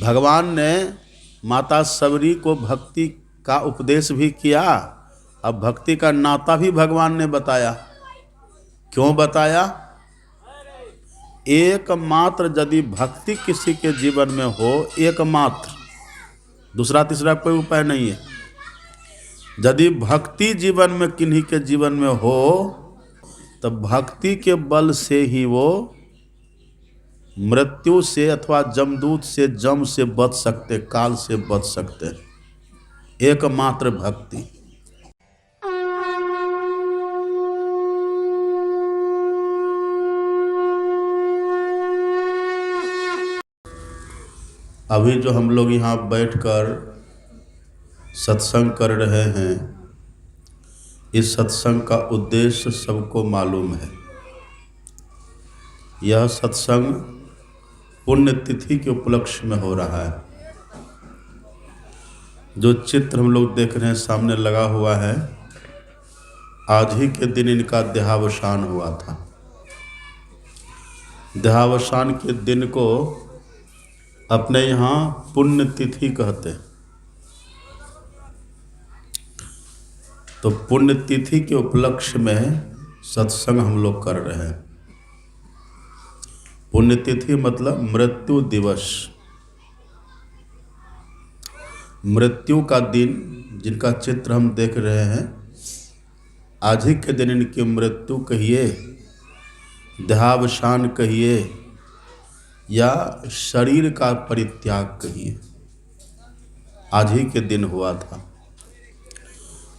भगवान ने माता सबरी को भक्ति का उपदेश भी किया। अब भक्ति का नाता भी भगवान ने बताया। क्यों बताया? एकमात्र यदि भक्ति किसी के जीवन में हो, एकमात्र, दूसरा तीसरा कोई उपाय नहीं है। यदि भक्ति जीवन में किन्हीं के जीवन में हो तो भक्ति के बल से ही वो मृत्यु से अथवा जमदूत से, जम से बच सकते, काल से बच सकते। एकमात्र भक्ति। अभी जो हम लोग यहाँ बैठकर सत्संग कर रहे हैं, इस सत्संग का उद्देश्य सबको मालूम है। यह सत्संग पुण्यतिथि के उपलक्ष्य में हो रहा है। जो चित्र हम लोग देख रहे हैं सामने लगा हुआ है, आज ही के दिन इनका देहावसान हुआ था। देहावसान के दिन को अपने यहाँ पुण्यतिथि कहते हैं। तो पुण्यतिथि के उपलक्ष्य में सत्संग हम लोग कर रहे हैं। पुण्यतिथि मतलब मृत्यु दिवस, मृत्यु का दिन जिनका चित्र हम देख रहे हैं। आज ही के दिन इनकी मृत्यु कहिए, देहावसान कहिए, या शरीर का परित्याग कहिए, आज ही के दिन हुआ था।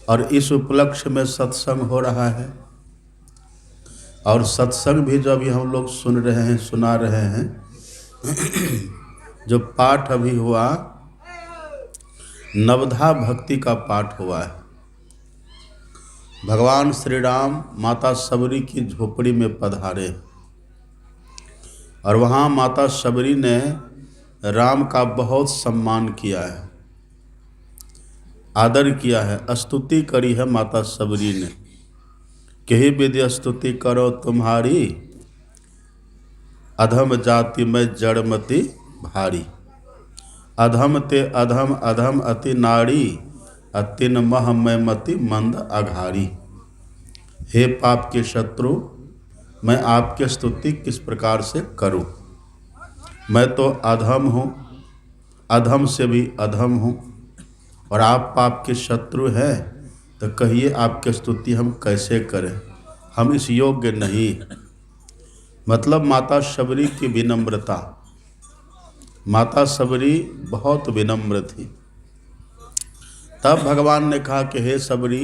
और इस उपलक्ष्य में सत्संग हो रहा है। और सत्संग भी जो अभी हम लोग सुन रहे हैं, सुना रहे हैं, जो पाठ अभी हुआ, नवधा भक्ति का पाठ हुआ है। भगवान श्री राम माता सबरी की झोपड़ी में पधारे और वहाँ माता सबरी ने राम का बहुत सम्मान किया है, आदर किया है, स्तुति करी है माता सबरी ने। कही विधि स्तुति करो तुम्हारी, अधम जाति में जड़मति भारी। अधम ते अधम अधम अति नारी, अतिन मह में मति मंद अघारी। हे पाप के शत्रु, मैं आपकी स्तुति किस प्रकार से करूं? मैं तो अधम हूँ, अधम से भी अधम हूँ, और आप पाप के शत्रु हैं, तो कहिए आपकी स्तुति हम कैसे करें? हम इस योग्य नहीं। मतलब माता सबरी की विनम्रता। माता सबरी बहुत विनम्र थी। तब भगवान ने कहा कि हे सबरी,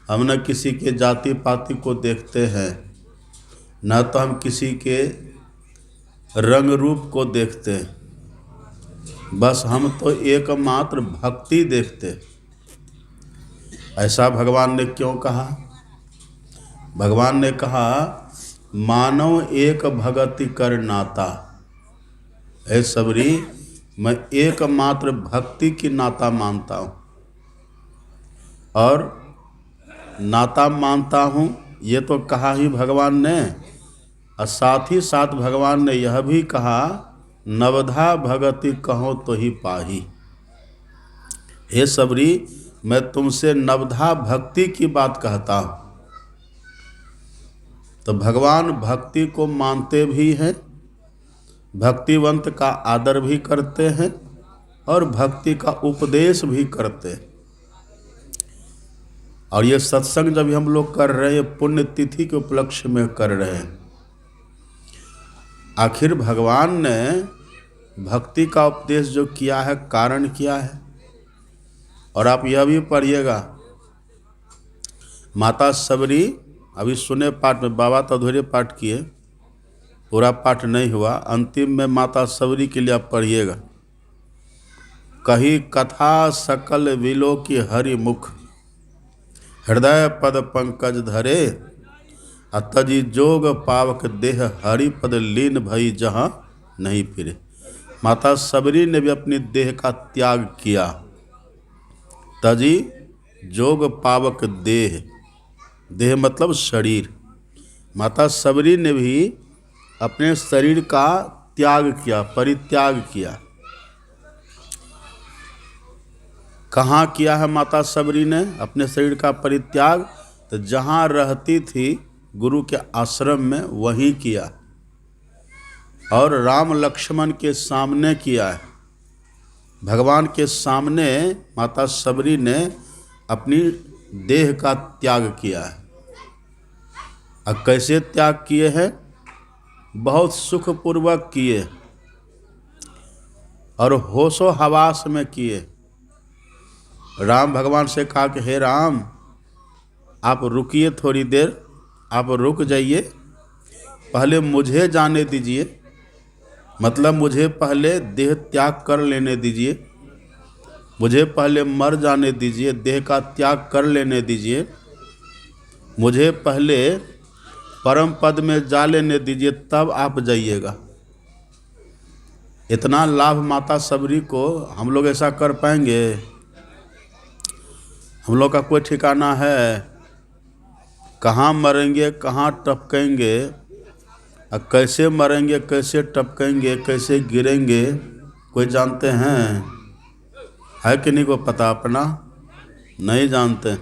हम न किसी के जाति पाति को देखते हैं, न तो हम किसी के रंग रूप को देखते हैं, बस हम तो एकमात्र भक्ति देखते। ऐसा भगवान ने क्यों कहा? भगवान ने कहा, मानव एक भगति कर नाता। ऐ सबरी, मैं एकमात्र भक्ति की नाता मानता हूँ, और नाता मानता हूँ ये तो कहा ही भगवान ने, और साथ ही साथ भगवान ने यह भी कहा, नवधा भगति कहो तो ही पाही। हे सबरी, मैं तुमसे नवधा भक्ति की बात कहता हूँ। तो भगवान भक्ति को मानते भी हैं, भक्तिवंत का आदर भी करते हैं, और भक्ति का उपदेश भी करते हैं। और ये सत्संग जब हम लोग कर रहे हैं, पुण्यतिथि के उपलक्ष्य में कर रहे हैं। आखिर भगवान ने भक्ति का उपदेश जो किया है, कारण क्या है? और आप यह भी पढ़िएगा, माता सबरी, अभी सुने पाठ में, बाबा तो अधूरे पाठ किए, पूरा पाठ नहीं हुआ, अंतिम में माता सबरी के लिए आप पढ़िएगा। कही कथा सकल विलो की हरि मुख, हृदय पद पंकज धरे, अतजी जोग पावक देह हरि पद लीन भई जहाँ नहीं फिरे। माता सबरी ने भी अपनी देह का त्याग किया। तजी जोग पावक देह, देह मतलब शरीर। माता सबरी ने भी अपने शरीर का त्याग किया, परित्याग किया। कहाँ किया है माता सबरी ने अपने शरीर का परित्याग? तो जहाँ रहती थी गुरु के आश्रम में वहीं किया, और राम लक्ष्मण के सामने किया है। भगवान के सामने माता सबरी ने अपनी देह का त्याग किया है। और कैसे त्याग किए हैं? बहुत सुखपूर्वक किए और होशो हवास में किए। राम भगवान से कहा कि हे राम, आप रुकिए थोड़ी देर, आप रुक जाइए, पहले मुझे जाने दीजिए, मतलब मुझे पहले देह त्याग कर लेने दीजिए, मुझे पहले मर जाने दीजिए, देह का त्याग कर लेने दीजिए, मुझे पहले परम पद में जा लेने दीजिए, तब आप जाइएगा। इतना लाभ माता सबरी को हम लोग ऐसा कर पाएंगे? हम लोग का कोई ठिकाना है? कहाँ मरेंगे, कहाँ टपकेंगे, और कैसे मरेंगे, कैसे टपकेंगे, कैसे गिरेंगे, कोई जानते हैं? है कि नहीं को पता अपना? नहीं जानते।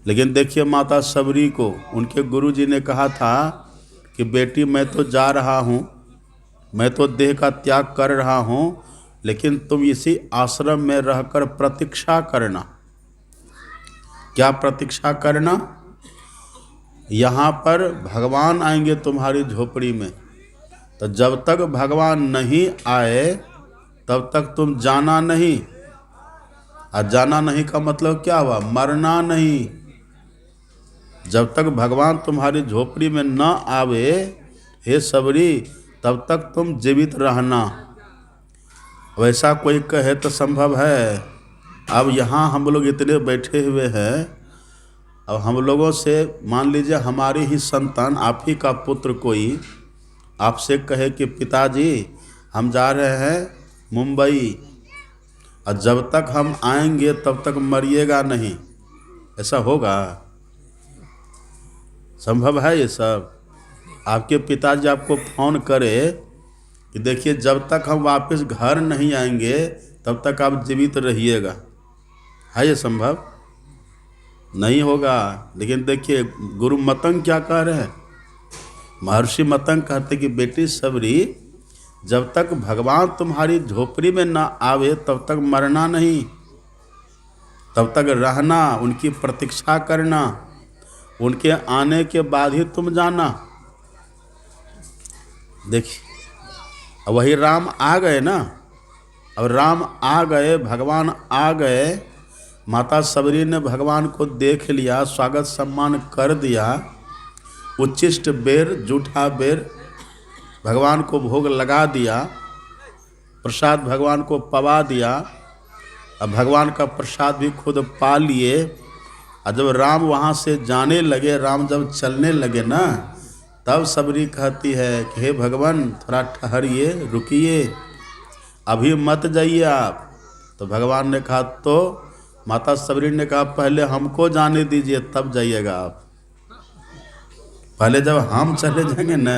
लेकिन देखिए माता सबरी को उनके गुरुजी ने कहा था कि बेटी मैं तो जा रहा हूँ, मैं तो देह का त्याग कर रहा हूँ, लेकिन तुम इसी आश्रम में रहकर प्रतीक्षा करना। क्या प्रतीक्षा करना? यहाँ पर भगवान आएंगे तुम्हारी झोपड़ी में, तो जब तक भगवान नहीं आए तब तक तुम जाना नहीं। और जाना नहीं का मतलब क्या हुआ? मरना नहीं। जब तक भगवान तुम्हारी झोपड़ी में न आवे हे सबरी, तब तक तुम जीवित रहना। वैसा कोई कहे तो संभव है? अब यहाँ हम लोग इतने बैठे हुए हैं, अब हम लोगों से मान लीजिए हमारी ही संतान, आप ही का पुत्र कोई आपसे कहे कि पिताजी हम जा रहे हैं मुंबई, और जब तक हम आएंगे तब तक मरिएगा नहीं, ऐसा होगा? संभव है ये सब? आपके पिताजी आपको फ़ोन करे कि देखिए जब तक हम वापस घर नहीं आएंगे तब तक आप जीवित रहिएगा, है ये संभव? नहीं होगा। लेकिन देखिए गुरु मतंग क्या कह रहे हैं? महर्षि मतंग कहते कि बेटी सबरी, जब तक भगवान तुम्हारी झोपड़ी में ना आवे तब तक मरना नहीं, तब तक रहना, उनकी प्रतीक्षा करना, उनके आने के बाद ही तुम जाना। देखिए अब वही राम आ गए ना, अब राम आ गए, भगवान आ गए, माता सबरी ने भगवान को देख लिया, स्वागत सम्मान कर दिया, उच्छिष्ट बेर, जूठा बेर भगवान को भोग लगा दिया, प्रसाद भगवान को पवा दिया, अब भगवान का प्रसाद भी खुद पा लिए। और जब राम वहाँ से जाने लगे, राम जब चलने लगे ना, तब सबरी कहती है कि हे भगवान थोड़ा ठहरिए, रुकिए, अभी मत जाइए आप। तो भगवान ने कहा, तो माता सबरी ने कहा पहले हमको जाने दीजिए तब जाइएगा आप, पहले जब हम चले जाएंगे न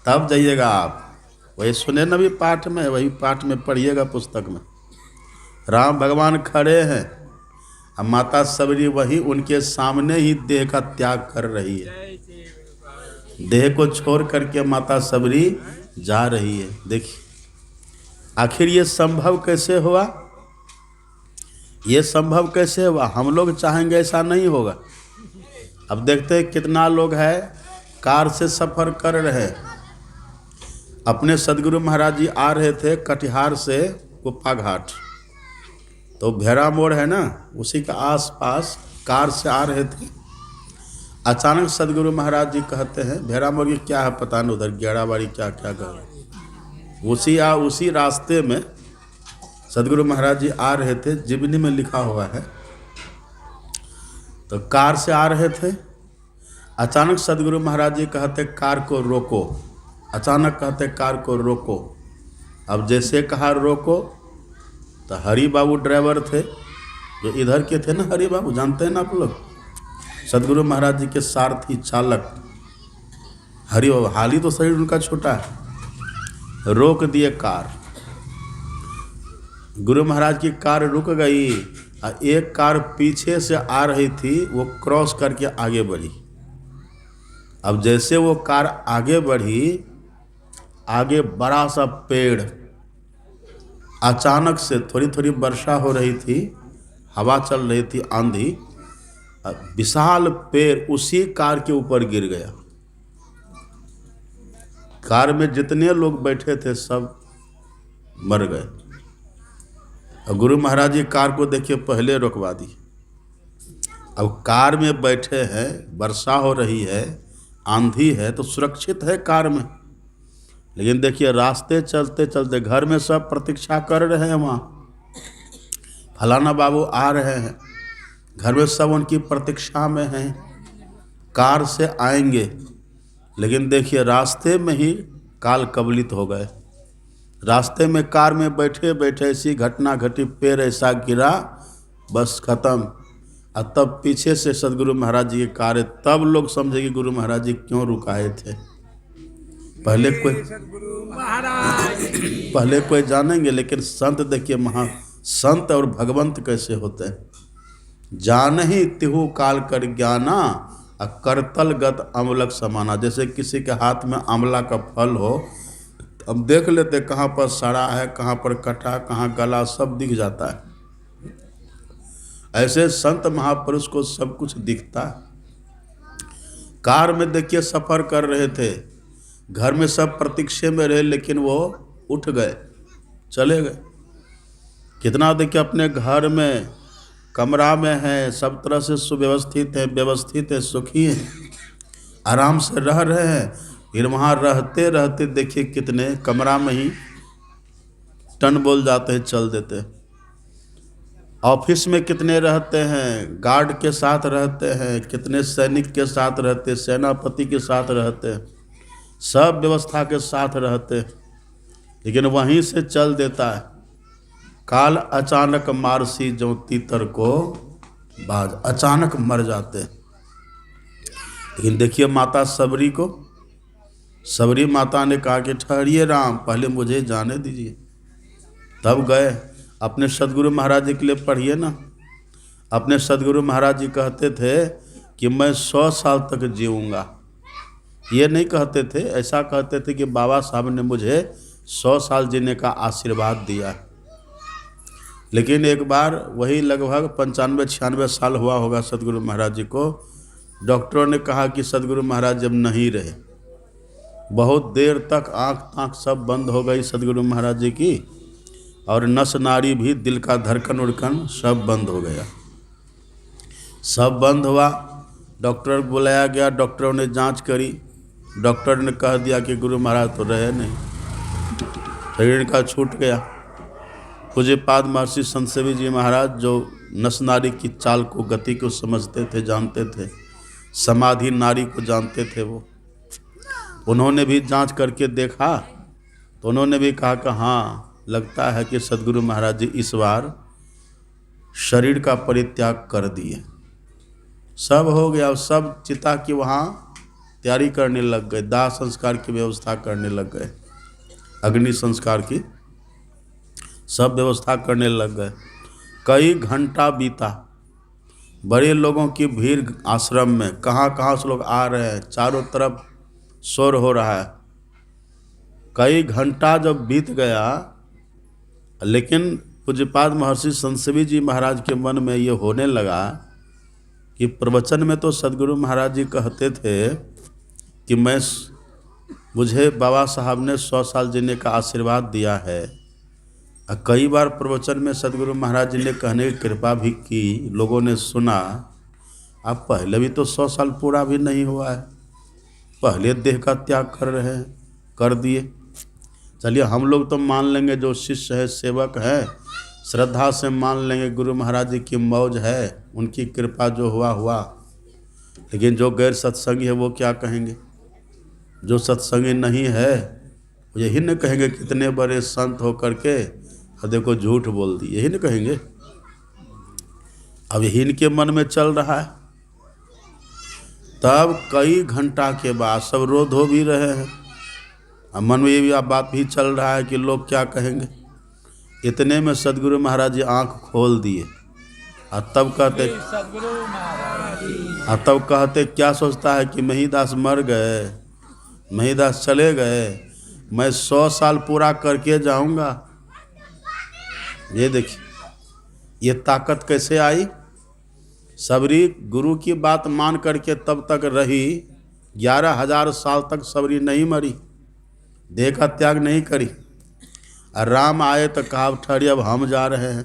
तब जाइएगा आप। वही सुने ना भी पाठ में, वही पाठ में पढ़िएगा पुस्तक में, राम भगवान खड़े हैं, अब माता सबरी वही उनके सामने ही देह का त्याग कर रही है, देह को छोड़ करके माता सबरी जा रही है। देखिए आखिर ये संभव कैसे हुआ? ये संभव कैसे हुआ? हम लोग चाहेंगे ऐसा नहीं होगा। अब देखते हैं कितना लोग हैं कार से सफ़र कर रहे हैं। अपने सदगुरु महाराज जी आ रहे थे कटिहार से कुप्पा घाट, तो भेरा मोड़ है ना, उसी के आसपास कार से आ रहे थे। अचानक सदगुरु महाराज जी कहते हैं, भेरा मोड़ की क्या है पता नहीं, उधर गेड़ाबाड़ी क्या क्या कह, उसी रास्ते में सदगुरु महाराज जी आ रहे थे, जीवनी में लिखा हुआ है। तो कार से आ रहे थे, अचानक सदगुरु महाराज जी कहते कार को रोको, अचानक कहते कार को रोको। अब जैसे कहा रोको, तो हरि बाबू ड्राइवर थे, जो इधर के थे ना, हरि बाबू जानते हैं ना आप लोग, सदगुरु महाराज जी के सारथी चालक हरि बाबू, हाल ही तो शरीर उनका छोटा है। रोक दिए कार, गुरु महाराज की कार रुक गई और एक कार पीछे से आ रही थी, वो क्रॉस करके आगे बढ़ी। अब जैसे वो कार आगे बढ़ी, आगे बड़ा सा पेड़, अचानक से थोड़ी थोड़ी वर्षा हो रही थी, हवा चल रही थी, आंधी, विशाल पेड़ उसी कार के ऊपर गिर गया। कार में जितने लोग बैठे थे सब मर गए। और गुरु महाराज जी कार को देखिए पहले रुकवा दी। अब कार में बैठे हैं, वर्षा हो रही है, आंधी है, तो सुरक्षित है कार में, लेकिन देखिए रास्ते चलते चलते घर में सब प्रतीक्षा कर रहे हैं, वहाँ फलाना बाबू आ रहे हैं, घर में सब उनकी प्रतीक्षा में हैं, कार से आएंगे। लेकिन देखिए रास्ते में ही काल कबलित हो गए। रास्ते में कार में बैठे बैठे ऐसी घटना घटी, पैर ऐसा गिरा, बस खत्म। और तब पीछे से सदगुरु महाराज जी की कार है, तब लोग समझे कि गुरु महाराज जी क्यों रुकाए थे। पहले कोई जानेंगे, लेकिन संत देखिए, महा संत और भगवंत कैसे होते हैं। जान ही तिहु काल कर ज्ञाना, करतल गत अमलक समाना। जैसे किसी के हाथ में आंवला का फल हो, अब देख लेते कहाँ पर सड़ा है, कहाँ पर कटा, कहाँ गला, सब दिख जाता है। ऐसे संत महापुरुष को सब कुछ दिखता है। कार में देखिए सफर कर रहे थे, घर में सब प्रतीक्षा में रहे, लेकिन वो उठ गए, चले गए। कितना देखिए अपने घर में कमरा में है, सब तरह से सुव्यवस्थित है, व्यवस्थित है, सुखी है, आराम से रह रहे हैं। फिर वहाँ रहते रहते देखिए कितने कमरा में ही टन बोल जाते हैं, चल देते हैं। ऑफिस में कितने रहते हैं, गार्ड के साथ रहते हैं, कितने सैनिक के साथ रहते हैं, सेनापति के साथ रहते हैं, सब व्यवस्था के साथ रहते हैं, लेकिन वहीं से चल देता है। काल अचानक मारसी जो तीतर को बाज, अचानक मर जाते हैं। लेकिन देखिए माता सबरी को, सबरी माता ने कहा कि ठहरिए राम, पहले मुझे जाने दीजिए। तब गए। अपने सदगुरु महाराज जी के लिए पढ़िए ना, अपने सदगुरु महाराज जी कहते थे कि मैं 100 साल तक जीऊँगा। ये नहीं कहते थे, ऐसा कहते थे कि बाबा साहब ने मुझे 100 साल जीने का आशीर्वाद दिया। लेकिन एक बार वही लगभग 95-96 साल हुआ होगा सदगुरु महाराज जी को, डॉक्टरों ने कहा कि सदगुरु महाराज जब नहीं रहे, बहुत देर तक आँख ताँख सब बंद हो गई सदगुरु महाराज जी की, और नस नाड़ी भी, दिल का धड़कन उड़कन सब बंद हो गया। सब बंद हुआ, डॉक्टर बुलाया गया, डॉक्टरों ने जांच करी, डॉक्टर ने कह दिया कि गुरु महाराज तो रहे नहीं, शरीर का छूट गया। पूज्यपाद महर्षि संत सेवी जी महाराज जो नस नाड़ी की चाल को, गति को समझते थे, जानते थे, समाधि नाड़ी को जानते थे, वो उन्होंने भी जांच करके देखा, तो उन्होंने भी कहा कि हाँ लगता है कि सदगुरु महाराज जी इस बार शरीर का परित्याग कर दिए। सब हो गया, सब चिता की वहाँ तैयारी करने लग गए, दाह संस्कार की व्यवस्था करने लग गए, अग्नि संस्कार की सब व्यवस्था करने लग गए। कई घंटा बीता, बड़े लोगों की भीड़ आश्रम में, कहाँ कहाँ से लोग आ रहे हैं, चारों तरफ शोर हो रहा है। कई घंटा जब बीत गया, लेकिन पूज्यपाद महर्षि संत सेवी जी महाराज के मन में ये होने लगा कि प्रवचन में तो सदगुरु महाराज जी कहते थे कि मुझे बाबा साहब ने 100 साल जीने का आशीर्वाद दिया है। कई बार प्रवचन में सदगुरु महाराज जी ने कहने की कृपा भी की, लोगों ने सुना, अब पहले भी तो 100 साल पूरा भी नहीं हुआ है, पहले देह का त्याग कर रहे हैं, कर दिए। चलिए हम लोग तो मान लेंगे, जो शिष्य है, सेवक है, श्रद्धा से मान लेंगे गुरु महाराज जी की मौज है, उनकी कृपा जो हुआ हुआ। लेकिन जो गैर सत्संगी है वो क्या कहेंगे? जो सत्संगी नहीं है वो यही न कहेंगे कितने बड़े संत हो करके देखो झूठ बोल दी, यही न कहेंगे। अब यही इनके मन में चल रहा है। तब कई घंटा के बाद सब रो धो भी रहे हैं, अब मन में ये भी बात भी चल रहा है कि लोग क्या कहेंगे। इतने में सदगुरु महाराज जी आंख खोल दिए और तब कहते क्या सोचता है कि महिदास मर गए, महिदास चले गए, मैं 100 साल पूरा करके जाऊंगा। ये देखिए ये ताकत कैसे आई। सबरी गुरु की बात मान करके तब तक रही, 11,000 साल तक सबरी नहीं मरी, देह का त्याग नहीं करी। और राम आए तो कहा ठहरिए अब हम जा रहे हैं।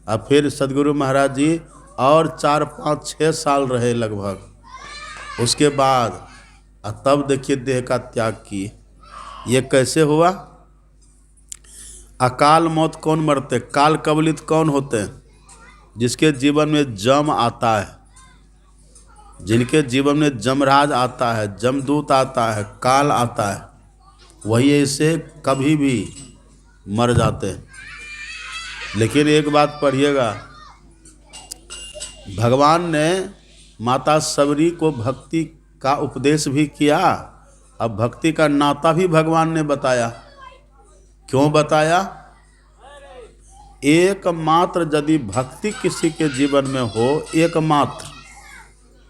अब फिर सदगुरु महाराज जी और 4, 5, 6 साल रहे लगभग। उसके बाद तब देखिए देह का त्याग किए। ये कैसे हुआ? अकाल मौत कौन मरते? काल कबलित कौन होते हैं? जिसके जीवन में जम आता है, जिनके जीवन में जमराज आता है, जमदूत आता है, काल आता है, वही ऐसे कभी भी मर जाते हैं। लेकिन एक बात पढ़िएगा, भगवान ने माता सबरी को भक्ति का उपदेश भी किया। अब भक्ति का नाता भी भगवान ने बताया। क्यों बताया? एकमात्र यदि भक्ति किसी के जीवन में हो, एकमात्र,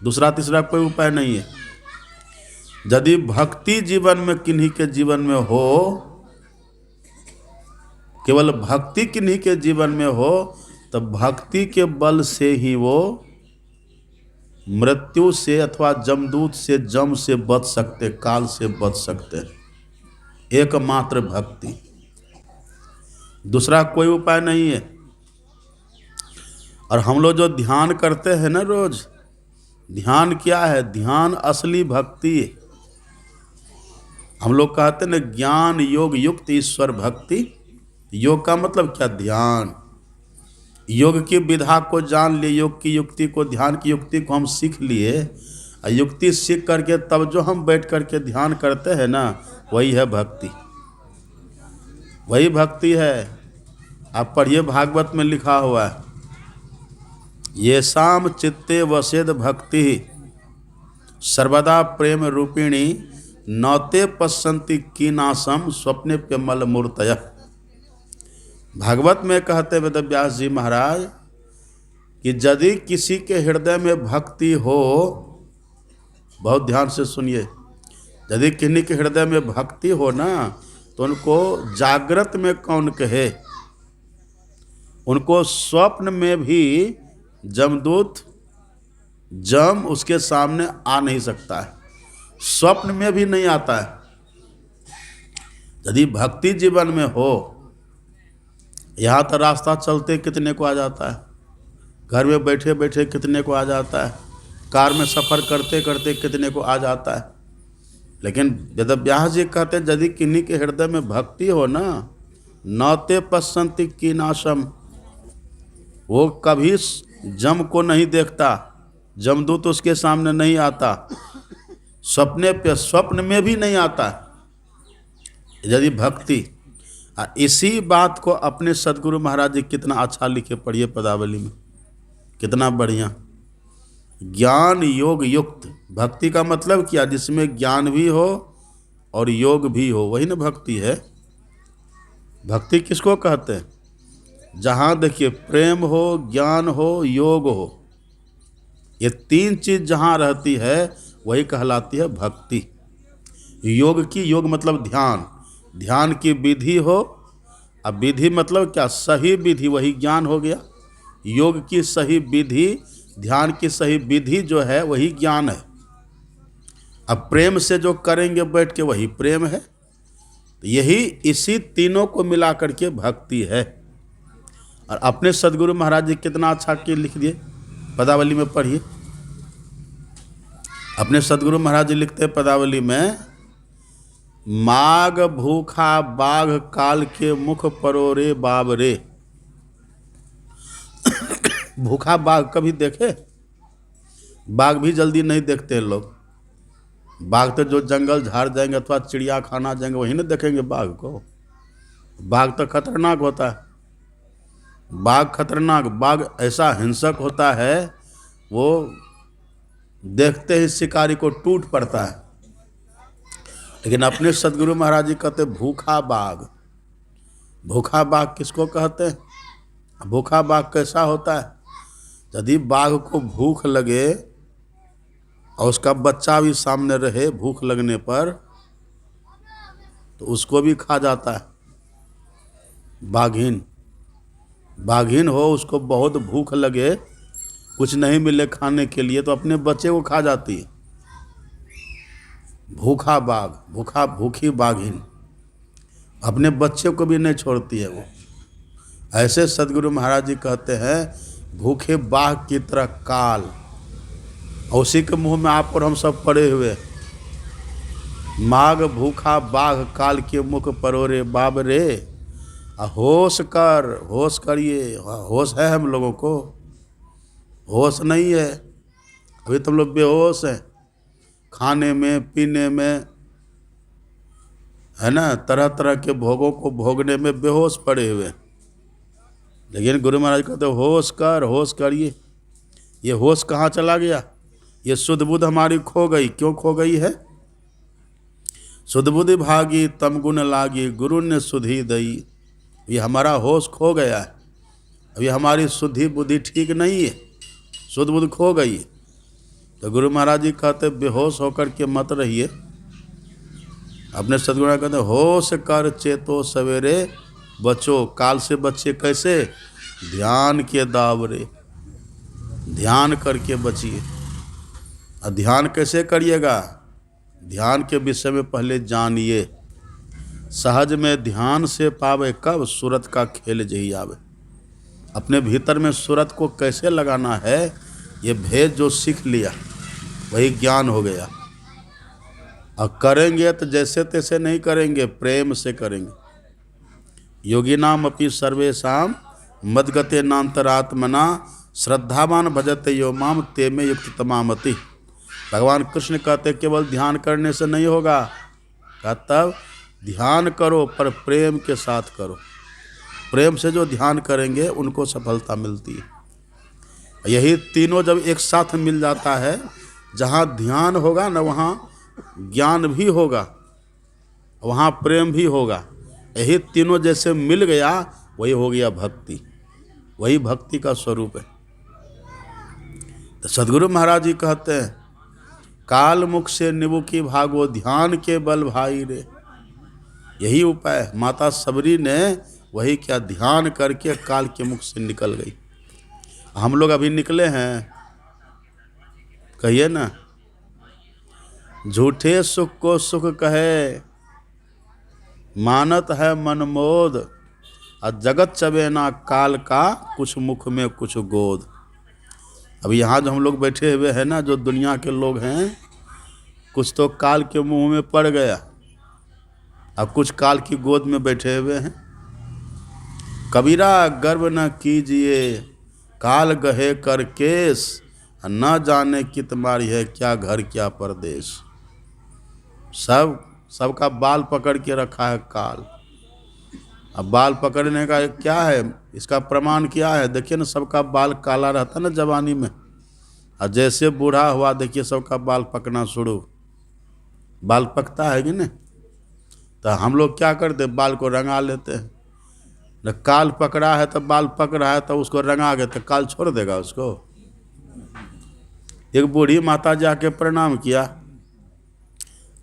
दूसरा तीसरा कोई उपाय नहीं है। यदि भक्ति जीवन में किन्हीं के जीवन में हो, केवल भक्ति किन्हीं के जीवन में हो, तो भक्ति के बल से ही वो मृत्यु से अथवा जमदूत से, जम से बच सकते, काल से बच सकते। एकमात्र भक्ति, दूसरा कोई उपाय नहीं है। और हम लोग जो ध्यान करते हैं ना रोज, ध्यान क्या है? ध्यान असली भक्ति है। हम लोग कहते हैं ना ज्ञान योग युक्त ईश्वर भक्ति। योग का मतलब क्या? ध्यान। योग की विधा को जान लिए, योग की युक्ति को, ध्यान की युक्ति को हम सीख लिए, और युक्ति सीख करके तब जो हम बैठ करके ध्यान करते हैं ना, वही है भक्ति, वही भक्ति है। आप पढ़िए, भागवत में लिखा हुआ है, ये शाम चित्ते वसेद भक्ति सर्वदा प्रेम रूपिणी नौते पश्यन्ति कीनाशम स्वप्ने पे मल मूर्तय। भागवत में कहते वेदव्यास जी महाराज कि यदि किसी के हृदय में भक्ति हो, बहुत ध्यान से सुनिए, यदि किन्हीं के हृदय में भक्ति हो ना, तो उनको जागृत में कौन कहे, उनको स्वप्न में भी जमदूत, जम उसके सामने आ नहीं सकता है, स्वप्न में भी नहीं आता है। यदि भक्ति जीवन में हो, यहाँ तो रास्ता चलते कितने को आ जाता है, घर में बैठे बैठे कितने को आ जाता है, कार में सफ़र करते करते कितने को आ जाता है। लेकिन वेदव्यास जी कहते हैं यदि किन्हीं के हृदय में भक्ति हो ना, नौते पश्यन्ति कीनाशम, वो कभी जम को नहीं देखता, जमदूत उसके सामने नहीं आता, स्वप्न में भी नहीं आता यदि भक्ति। इसी बात को अपने सदगुरु महाराज जी कितना अच्छा लिखे, पढ़िए पदावली में, कितना बढ़िया। ज्ञान योग युक्त, भक्ति का मतलब क्या? जिसमें ज्ञान भी हो और योग भी हो, वही ना भक्ति है। भक्ति किसको कहते हैं? जहाँ देखिए प्रेम हो, ज्ञान हो, योग हो, ये तीन चीज जहाँ रहती है वही कहलाती है भक्ति। योग की, योग मतलब ध्यान, ध्यान की विधि हो, अब विधि मतलब क्या? सही विधि, वही ज्ञान हो गया। योग की सही विधि, ध्यान की सही विधि जो है वही ज्ञान है। अब प्रेम से जो करेंगे बैठ के वही प्रेम है। यही इसी तीनों को मिला करके भक्ति है। और अपने सदगुरु महाराज जी कितना अच्छा के लिख दिए, पदावली में पढ़िए। अपने सदगुरु महाराज जी लिखते हैं पदावली में, माग भूखा बाघ काल के मुख परोरे बाब रे। भूखा बाघ कभी देखे? बाघ भी जल्दी नहीं देखते लोग। बाघ तो जो जंगल झाड़ जाएंगे अथवा चिड़िया खाना जाएंगे वही ना देखेंगे बाघ को। बाघ तो खतरनाक होता है, बाघ खतरनाक, बाघ ऐसा हिंसक होता है, वो देखते ही शिकारी को टूट पड़ता है। लेकिन अपने सदगुरु महाराज जी कहते भूखा बाघ, भूखा बाघ किसको कहते हैं? भूखा बाघ कैसा होता है? यदि बाघ को भूख लगे और उसका बच्चा भी सामने रहे भूख लगने पर, तो उसको भी खा जाता है। बाघिन बाघिन हो, उसको बहुत भूख लगे, कुछ नहीं मिले खाने के लिए, तो अपने बच्चे को खा जाती है। भूखा बाघ, भूखी बाघिन अपने बच्चे को भी नहीं छोड़ती है वो। ऐसे सदगुरु महाराज जी कहते हैं, भूखे बाघ की तरह काल, और उसी के मुंह में आप और हम सब पड़े हुए। माघ भूखा बाघ काल के मुख परोरे बाब रे, होश करिए। होश है हम लोगों को? होश नहीं है, अभी तुम लोग बेहोश हैं, खाने में पीने में, है ना, तरह तरह के भोगों को भोगने में बेहोश पड़े हुए। लेकिन गुरु महाराज कहते होश करिए। ये होश कहाँ चला गया? ये शुद्ध बुद्ध हमारी खो गई। क्यों खो गई है? शुद्ध बुद्धि भागी तम गुण लागी, गुरु ने सुधि दई। ये हमारा होश खो गया है, अभी हमारी शुद्धि बुद्धि ठीक नहीं है, शुद्ध बुद्धि खो गई। तो गुरु महाराज जी कहते बेहोश होकर के मत रहिए। अपने सदगुरु कहते होश कर चेतो सवेरे बचो। काल से बच्चे कैसे? ध्यान के दावरे, ध्यान करके बचिए। और ध्यान कैसे करिएगा? ध्यान के विषय में पहले जानिए। सहज में ध्यान से पावे कब, सूरत का खेल जही आवे। अपने भीतर में सूरत को कैसे लगाना है, ये भेद जो सीख लिया वही ज्ञान हो गया। और करेंगे तो जैसे तैसे नहीं करेंगे, प्रेम से करेंगे। योगी नाम अपि सर्वेशाम मदगते नान्तरात्मना, श्रद्धावान भजते यो माम ते में युक्त तमामति। भगवान कृष्ण कहते केवल ध्यान करने से नहीं होगा, का तब ध्यान करो पर प्रेम के साथ करो। प्रेम से जो ध्यान करेंगे उनको सफलता मिलती है। यही तीनों जब एक साथ मिल जाता है, जहाँ ध्यान होगा ना वहाँ ज्ञान भी होगा, वहाँ प्रेम भी होगा। यही तीनों जैसे मिल गया वही हो गया भक्ति, वही भक्ति का स्वरूप है। तो सदगुरु महाराज जी कहते हैं काल मुख से निबु की भागो, ध्यान के बल भाई रे। यही उपाय माता सबरी ने वही क्या, ध्यान करके काल के मुख से निकल गई। हम लोग अभी निकले हैं, कहिए ना। झूठे सुख को सुख कहे, मानत है मनमोद, और जगत चबेना काल का, कुछ मुख में कुछ गोद। अब यहाँ जो हम लोग बैठे हुए हैं ना, जो दुनिया के लोग हैं, कुछ तो काल के मुंह में पड़ गया, और कुछ काल की गोद में बैठे हुए हैं। कबीरा गर्व न कीजिए, काल गहे कर केस, न जाने कि तुम्हारी है क्या घर क्या परदेश। सबका बाल पकड़ के रखा है काल। अब बाल पकड़ने का क्या है, इसका प्रमाण क्या है? देखिए ना, सबका बाल काला रहता ना जवानी में, और जैसे बूढ़ा हुआ देखिए सबका बाल पकना शुरू, बाल पकता है कि नहीं? तो हम लोग क्या करते, बाल को रंगा लेते हैं। न काल पकड़ा है तो बाल पक रहा है तो उसको रंगा गए तो काल छोड़ देगा उसको? एक बूढ़ी माता जाके प्रणाम किया,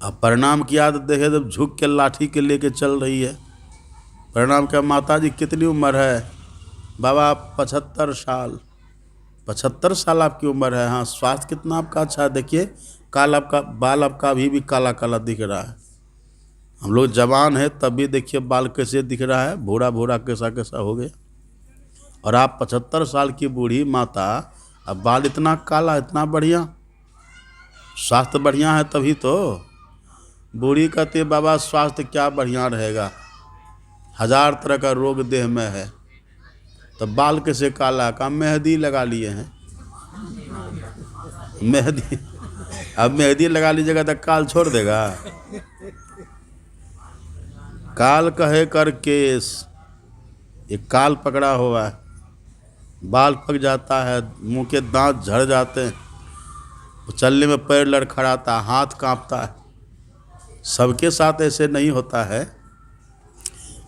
अब प्रणाम किया तो देखे जब झुक के लाठी के लेके चल रही है। प्रणाम किया, माता जी कितनी उम्र है? बाबा 75 साल। 75 साल आपकी उम्र है? हाँ। स्वास्थ्य कितना आपका अच्छा है? देखिए काल आपका, बाल आपका अभी भी काला काला दिख रहा है। हम लोग जवान हैं तब भी देखिए बाल कैसे दिख रहा है, भूरा भूरा कैसा कैसा हो गया। और आप 75 साल की बूढ़ी माता, अब बाल इतना काला, इतना बढ़िया, स्वास्थ्य बढ़िया है तभी तो। बूढ़ी कहती है बाबा स्वास्थ्य क्या बढ़िया रहेगा, 1000 तरह का रोग देह में है, तो बाल कैसे काला? का मेहंदी लगा लिए हैं। मेहंदी, अब मेहंदी लगा लीजिएगा तो काल छोड़ देगा? काल कहे कर केस, ये काल पकड़ा हुआ है, बाल पक जाता है, मुंह के दांत झड़ जाते हैं, चलने में पैर लड़खड़ाता, हाथ कांपता है। सबके साथ ऐसे नहीं होता है।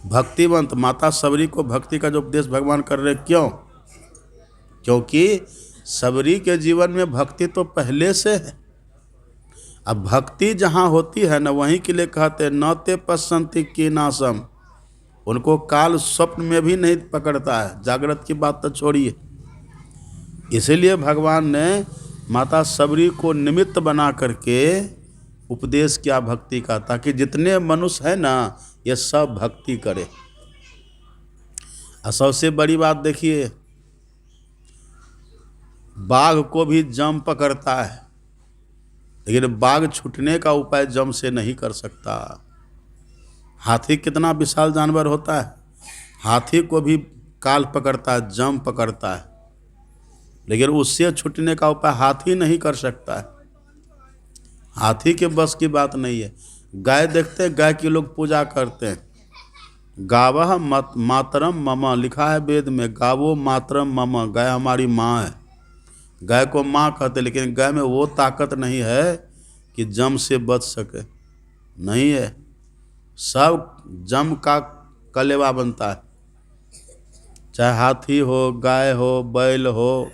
भक्तिवंत माता सबरी को भक्ति का जो उपदेश भगवान कर रहे, क्यों? क्योंकि सबरी के जीवन में भक्ति तो पहले से है। अब भक्ति जहाँ होती है ना, वहीं के लिए कहते न ते पश्यन्ति कीनाशम, उनको काल स्वप्न में भी नहीं पकड़ता है, जागृत की बात तो छोड़िए। इसीलिए भगवान ने माता सबरी को निमित्त बना करके उपदेश किया भक्ति का, ताकि जितने मनुष्य हैं ना ये सब भक्ति करे। और सबसे बड़ी बात देखिए, बाघ को भी जम पकड़ता है, लेकिन बाघ छूटने का उपाय जम से नहीं कर सकता। हाथी कितना विशाल जानवर होता है, हाथी को भी काल पकड़ता है, जम पकड़ता है, लेकिन उससे छूटने का उपाय हाथी नहीं कर सकता है। हाथी के बस की बात नहीं है। गाय देखते हैं, गाय की लोग पूजा करते हैं। गावह मातरम मम, लिखा है वेद में, गावो मातरम मम, गाय हमारी माँ है। गाय को माँ कहते, लेकिन गाय में वो ताकत नहीं है कि जम से बच सके, नहीं है। सब जम का कलेवा बनता है, चाहे हाथी हो, गाय हो, बैल हो,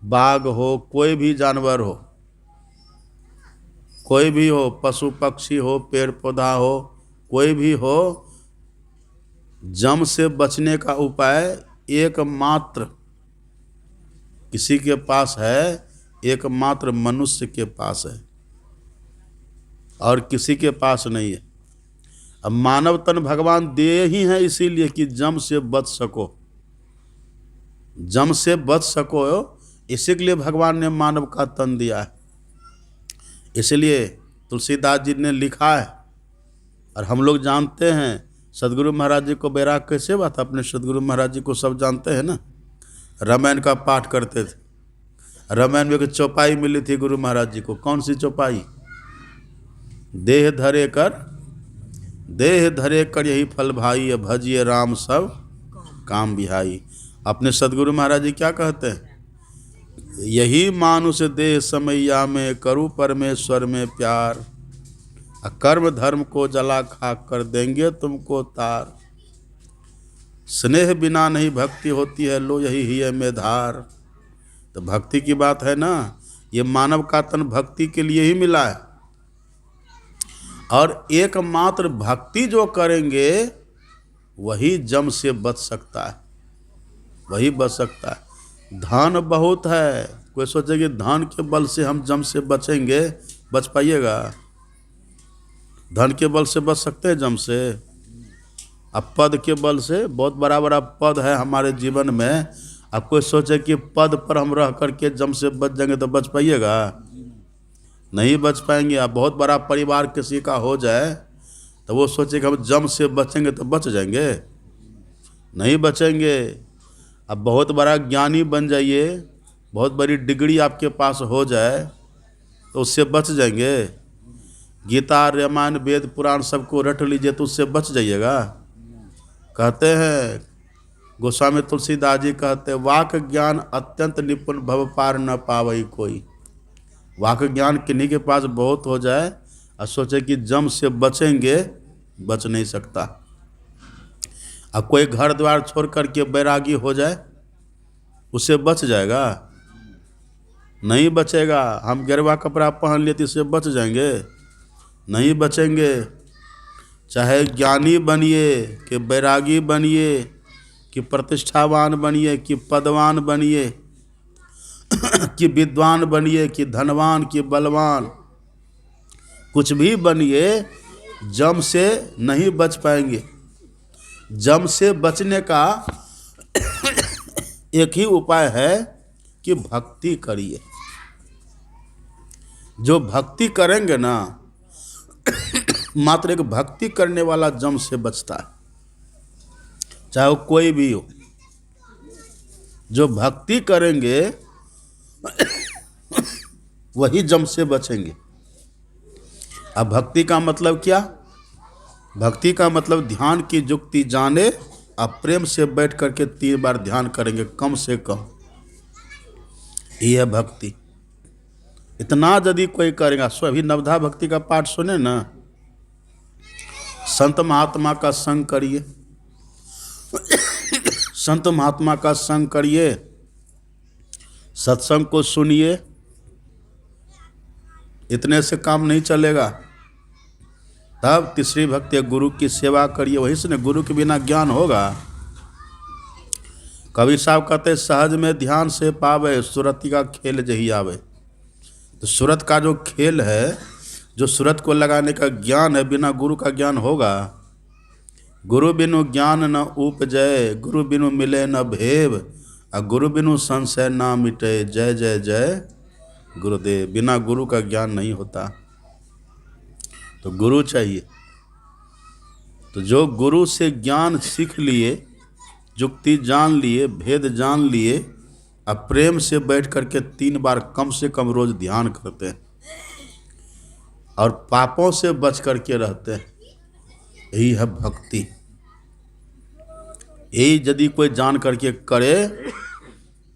बाघ हो, कोई भी जानवर हो, कोई भी हो, पशु पक्षी हो, पेड़ पौधा हो, कोई भी हो, जम से बचने का उपाय एकमात्र किसी के पास है, एकमात्र मनुष्य के पास है, और किसी के पास नहीं है। अब मानव तन भगवान दिए ही हैं इसीलिए कि जम से बच सको, जम से बच सको, इसी के लिए भगवान ने मानव का तन दिया है। इसलिए तुलसीदास जी ने लिखा है, और हम लोग जानते हैं सदगुरु महाराज जी को बैराग कैसे हुआ था। अपने सदगुरु महाराज जी को सब जानते हैं ना, रामायण का पाठ करते थे। रामायण में एक चौपाई मिली थी गुरु महाराज जी को। कौन सी चौपाई? देह धरे कर यही फल भाई, भजिए राम सब काम बिहाई। अपने सदगुरु महाराज जी क्या कहते हैं? यही मानुष देह समैया में, करूँ परमेश्वर में प्यार, कर्म धर्म को जला खा कर देंगे तुमको तार। स्नेह बिना नहीं भक्ति होती है, लो यही ही में धार। तो भक्ति की बात है ना, ये मानव का तन भक्ति के लिए ही मिला है। और एकमात्र भक्ति जो करेंगे वही जम से बच सकता है, वही बच सकता है। धन बहुत है, कोई सोचेगी धन के बल से हम जम से बचेंगे, बच पाइएगा? धन के बल से बच सकते हैं जम से? अब पद के बल से, बहुत बड़ा बड़ा पद है हमारे जीवन में, अब कोई सोचे कि पद पर हम रह करके जम से बच जाएंगे तो बच पाइएगा? नहीं बच पाएंगे। अब बहुत बड़ा परिवार किसी का हो जाए तो वो सोचे कि हम जम से बचेंगे तो बच जाएंगे? नहीं बचेंगे। अब बहुत बड़ा ज्ञानी बन जाइए, बहुत बड़ी डिग्री आपके पास हो जाए तो उससे बच जाएंगे? गीता रामायण वेद पुराण सबको रट लीजिए तो उससे बच जाइएगा? कहते हैं गोस्वामी तुलसीदास जी कहते हैं, वाक ज्ञान अत्यंत निपुण भव पार न पावई कोई। वाक ज्ञान किन्हीं के पास बहुत हो जाए और सोचे कि जम से बचेंगे, बच नहीं सकता। अब कोई घर द्वार छोड़ करके बैरागी हो जाए, उससे बच जाएगा? नहीं बचेगा। हम गेरुआ कपड़ा पहन लिए तो इससे बच जाएंगे? नहीं बचेंगे। चाहे ज्ञानी बनिए कि बैरागी बनिए कि प्रतिष्ठावान बनिए कि पदवान बनिए कि विद्वान बनिए कि धनवान कि बलवान, कुछ भी बनिए, जम से नहीं बच पाएंगे। जम से बचने का एक ही उपाय है कि भक्ति करिए। जो भक्ति करेंगे ना, मात्र एक भक्ति करने वाला जम से बचता है, चाहे वो कोई भी हो। जो भक्ति करेंगे वही जम से बचेंगे। अब भक्ति का मतलब क्या? भक्ति का मतलब ध्यान की युक्ति जाने, आप प्रेम से बैठ करके 3 बार ध्यान करेंगे कम से कम, ये है भक्ति। इतना यदि कोई करेगा, सो अभी नवधा भक्ति का पाठ सुने ना, संत महात्मा का संग करिए, संत महात्मा का संग करिए, सत्संग को सुनिए, इतने से काम नहीं चलेगा। तब तीसरी भक्ति गुरु की सेवा करिए, वही से न गुरु के बिना ज्ञान होगा। कबीर साहब कहते सहज में ध्यान से पावे, सुरती का खेल जही आवे। तो सुरत का जो खेल है, जो सुरत को लगाने का ज्ञान है, बिना गुरु का ज्ञान होगा। गुरु बिनु ज्ञान न उपजय, गुरु बिनु मिले न भेव, और गुरु बिनु संशय ना मिटे। जय जय जय गुरुदेव। बिना गुरु का ज्ञान नहीं होता, तो गुरु चाहिए। तो जो गुरु से ज्ञान सीख लिए, जुक्ति जान लिए, भेद जान लिए, अब प्रेम से बैठ करके 3 बार कम से कम रोज ध्यान करते हैं और पापों से बच करके रहते हैं, यही है भक्ति। यही यदि कोई जान करके करे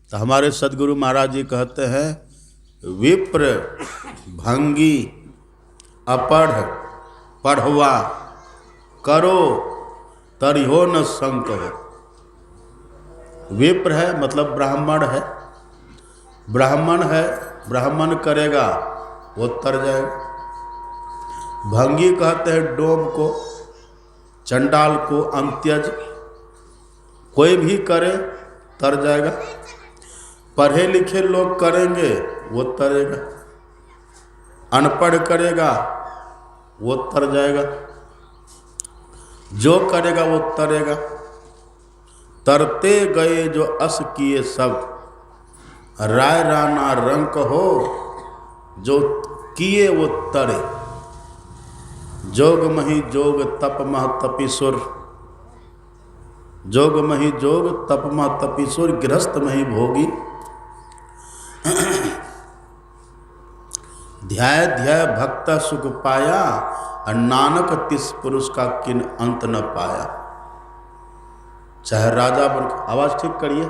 तो हमारे सदगुरु महाराज जी कहते हैं, विप्र भंगी अपढ़ पढ़वा करो तरिहो न संक हो। विप्र है मतलब ब्राह्मण है, ब्राह्मण है, ब्राह्मण करेगा वो तर जाएगा। भंगी कहते हैं डोम को, चंडाल को, अंत्यज, कोई भी करे तर जाएगा। पढ़े लिखे लोग करेंगे वो तरेगा, अनपढ़ करेगा वो तर जाएगा, जो करेगा वो तरेगा। तरते गए जो अस किए सब, राय राना रंक हो, जो किए वो तरे। जोग मही जोग तप मह तपीसुर, जोग मही जोग तप मह तपीसुर, गृहस्थ मही भोगी। ध्याय ध्याय भक्त सुख पाया, और नानक तिस पुरुष का किन अंत न पाया। चाहे राजा बन, आवाज ठीक करिए,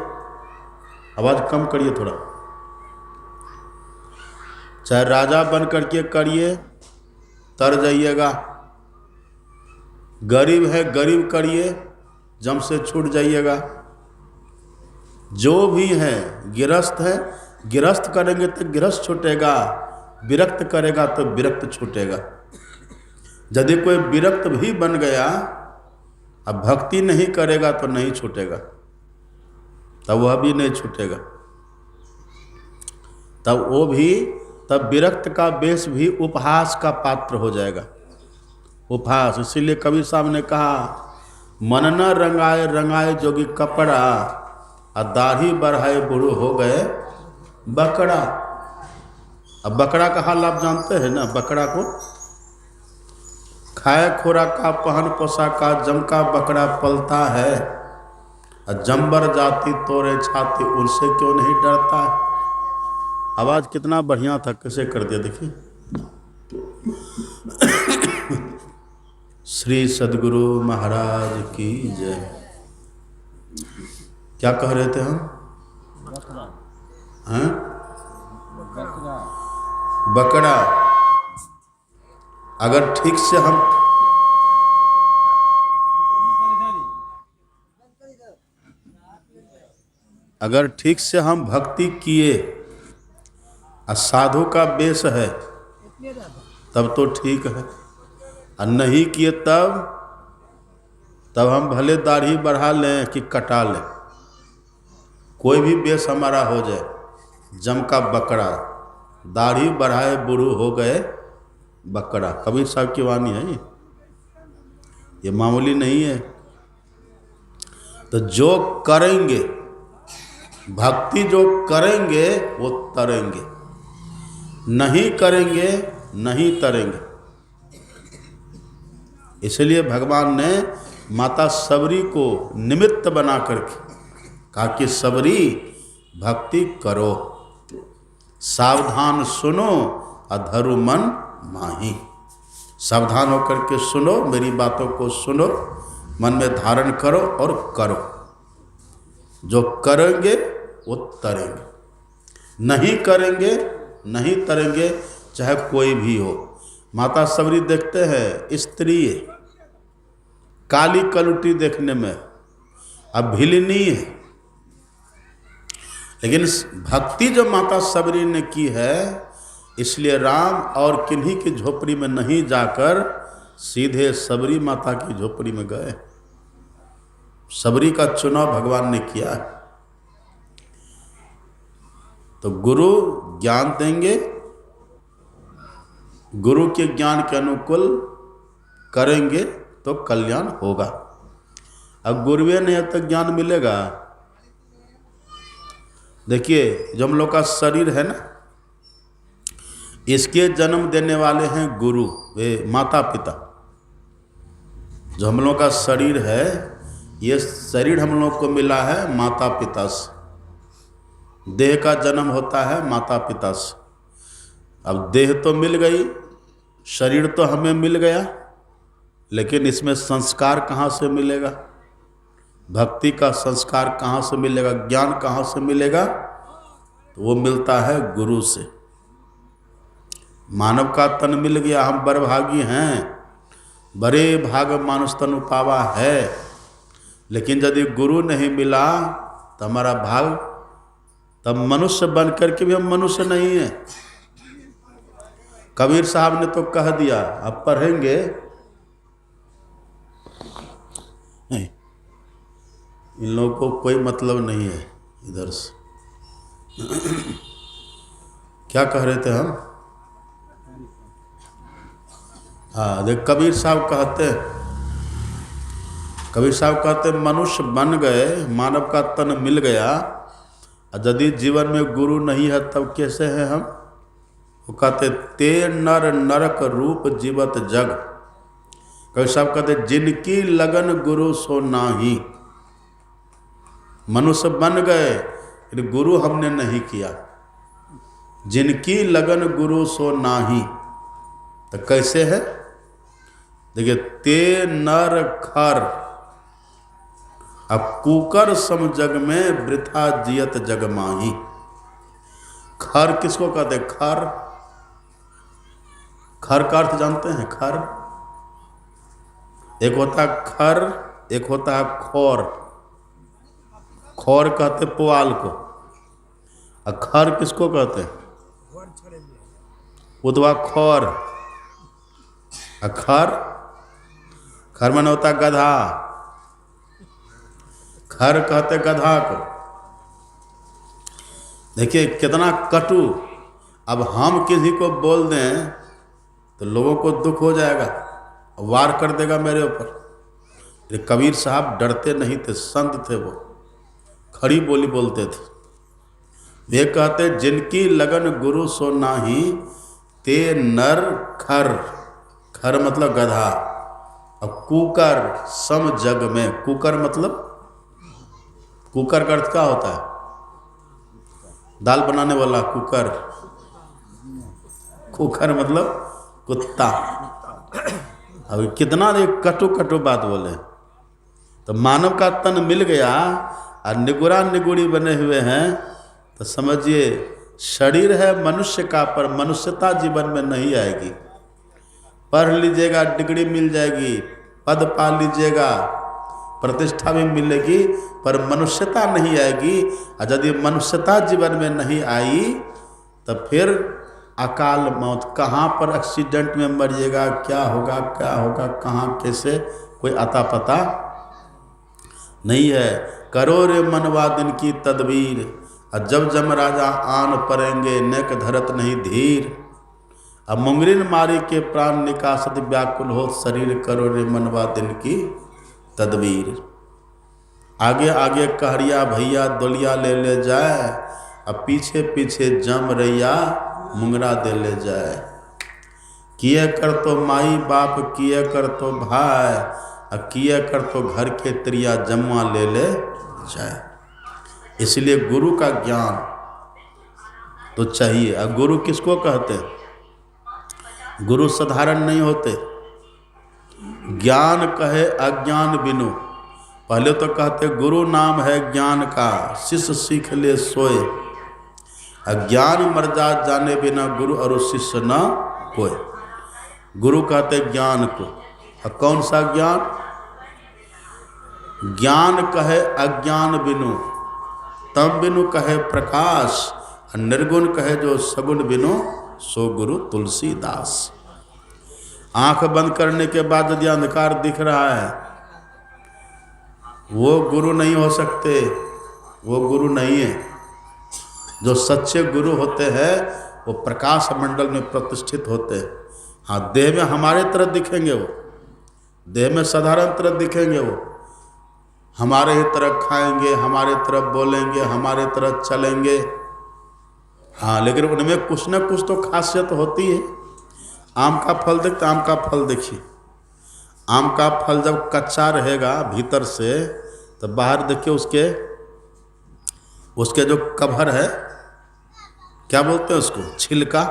आवाज कम करिए थोड़ा। चाहे राजा बन करके करिए तर जाइएगा, गरीब है गरीब करिए जम से छूट जाइएगा। जो भी है गिरस्थ है, गिरस्थ करेंगे तो गिरस्थ छूटेगा, विरक्त करेगा तो विरक्त छूटेगा। यदि कोई विरक्त भी बन गया, अब भक्ति नहीं करेगा तो नहीं छूटेगा, तब वह भी नहीं छूटेगा, तब वो भी, तब विरक्त का वेश भी उपहास का पात्र हो जाएगा। उपहास, इसीलिए कबीर साहब ने कहा, मन न रंगाए रंगाए जोगी कपड़ा, और दाढ़ी बढ़ाए बूढ़ो हो गए बकरा। अब बकरा का हाल आप जानते हैं ना, बकरा को खाए खोरा का पहन पोसा का जम का बकरा पलता है, और जम्बर जाति तोरे छाती उनसे क्यों नहीं डरता है। आवाज कितना बढ़िया था, कैसे कर दिया देखिए। श्री सद्गुरु महाराज की जय। क्या कह रहे थे हम? हैं? बकरा। अगर ठीक से हम भक्ति किए और साधु का वेश है तब तो ठीक है, और नहीं किए तब हम भले दाढ़ी बढ़ा लें कि कटा लें, कोई भी वेश हमारा हो जाए, जम का बकरा, दाढ़ी बढ़ाए बूढ़ू हो गए बकरा। कबीर साहब की वाणी है ये मामूली नहीं है। तो जो करेंगे भक्ति, जो करेंगे वो तरेंगे, नहीं करेंगे नहीं तरेंगे। इसलिए भगवान ने माता सबरी को निमित्त बना करके कहा कि सबरी भक्ति करो, सावधान सुनो अधरु मन माही। सावधान होकर के सुनो, मेरी बातों को सुनो, मन में धारण करो और करो। जो करेंगे वो तरेंगे, नहीं करेंगे नहीं तरेंगे, चाहे कोई भी हो। माता सबरी देखते हैं, स्त्री काली कलुटी देखने में, अभिलनीय है। लेकिन भक्ति जो माता सबरी ने की है, इसलिए राम और किन्हीं की झोपड़ी में नहीं जाकर सीधे सबरी माता की झोपड़ी में गए। सबरी का चुनाव भगवान ने किया है। तो गुरु ज्ञान देंगे, गुरु के ज्ञान के अनुकूल करेंगे तो कल्याण होगा। अब गुरुवे नहीं है तो ज्ञान मिलेगा? देखिए, जो हम लोग का शरीर है ना, इसके जन्म देने वाले हैं गुरु, वे माता पिता। जो हम लोग का शरीर है, ये शरीर हम लोग को मिला है माता पिता से। देह का जन्म होता है माता पिता से। अब देह तो मिल गई, शरीर तो हमें मिल गया, लेकिन इसमें संस्कार कहाँ से मिलेगा? भक्ति का संस्कार कहाँ से मिलेगा? ज्ञान कहाँ से मिलेगा? तो वो मिलता है गुरु से। मानव का तन मिल गया, हम बड़भागी हैं, बड़े भाग मानुष तन पावा है। लेकिन यदि गुरु नहीं मिला तो हमारा भाग, तब मनुष्य बन करके भी हम मनुष्य नहीं हैं। कबीर साहब ने तो कह दिया, अब पढ़ेंगे नहीं, इन लोगों को कोई मतलब नहीं है इधर से। क्या कह रहे थे हम? हाँ, देख, कबीर साहब कहते मनुष्य बन गए, मानव का तन मिल गया, और यदि जीवन में गुरु नहीं है तब कैसे हैं हम? वो कहते ते नर नरक रूप जीवत जग। कबीर साहब कहते जिनकी लगन गुरु सो नाही। मनुष्य बन गए, लेकिन गुरु हमने नहीं किया। जिनकी लगन गुरु सो नाही, तो कैसे है? देखिए, ते नर खर, अब कुकर सम जग में वृथा जियत जग माही। खर किसको कहते? खर, खर का अर्थ जानते हैं? खर एक होता है खर, एक होता है खोर। खोर कहते पुआल को, और खर किसको कहते हैं? उदवा खोर। खर, खर माने होता है गधा। खर कहते गधा को। देखिए कितना कटु। अब हम किसी को बोल दें तो लोगों को दुख हो जाएगा, वार कर देगा मेरे ऊपर। कबीर साहब डरते नहीं थे, संत थे, वो खड़ी बोली बोलते थे। वे कहते जिनकी लगन गुरु सो नाही, ते नर खर। खर मतलब गधा। अब कुकर सम जग में, कुकर मतलब, कुकर का अर्थ क्या होता है? दाल बनाने वाला कुकर। कुकर मतलब कुत्ता। अब कितना कटु कटु बात बोले। तो मानव का तन मिल गया और निगुरा निगुड़ी बने हुए हैं, तो समझिए शरीर है मनुष्य का, पर मनुष्यता जीवन में नहीं आएगी। पढ़ लीजिएगा, डिग्री मिल जाएगी, पद पा लीजिएगा, प्रतिष्ठा भी मिलेगी, पर मनुष्यता नहीं आएगी। और यदि मनुष्यता जीवन में नहीं आई तो फिर अकाल मौत। कहाँ पर एक्सीडेंट में मरिएगा, क्या होगा कहाँ कैसे, कोई अता पता नहीं है। करो रे मनवा दिन की तदबीर, और जब जमराजा आन पड़ेंगे नेक धरत नहीं धीर। अब मुंगरिन मारी के प्राण निकासत व्याकुल हो शरीर, करो रे मनवा दिन की तदबीर। आगे आगे कहरिया भैया दोलिया ले ले जाए, अब पीछे पीछे जम रैया मुंगरा दे ले जाए। किए कर तो माई बाप, किए कर तो भाई, और किए कर तो घर के त्रिया जमुआ ले ले जाए। इसलिए गुरु का ज्ञान तो चाहिए। और गुरु किसको कहते हैं? गुरु साधारण नहीं होते। ज्ञान कहे अज्ञान बिनु। पहले तो कहते गुरु नाम है ज्ञान का, शिष्य सीख ले सोए। अज्ञान मर जा जाने बिना गुरु और शिष्य न कोई। गुरु कहते ज्ञान को। और कौन सा ज्ञान? ज्ञान कहे अज्ञान बिनु, तम बिनु कहे प्रकाश, निर्गुण कहे जो सगुण बिनु, सो गुरु तुलसीदास। आंख बंद करने के बाद यदि अंधकार दिख रहा है, वो गुरु नहीं हो सकते, वो गुरु नहीं है। जो सच्चे गुरु होते हैं वो प्रकाश मंडल में प्रतिष्ठित होते हैं। हाँ, देह में हमारे तरह दिखेंगे, वो देह में साधारण तरह दिखेंगे, वो हमारे ही तरह खाएंगे, हमारे तरह बोलेंगे, हमारे तरह चलेंगे। हाँ, लेकिन उनमें कुछ न कुछ तो खासियत होती है। आम का फल देखते, आम का फल देखिए, आम का फल जब कच्चा रहेगा भीतर से, तो बाहर देखिए उसके जो कवर है, क्या बोलते हैं उसको, छिलका,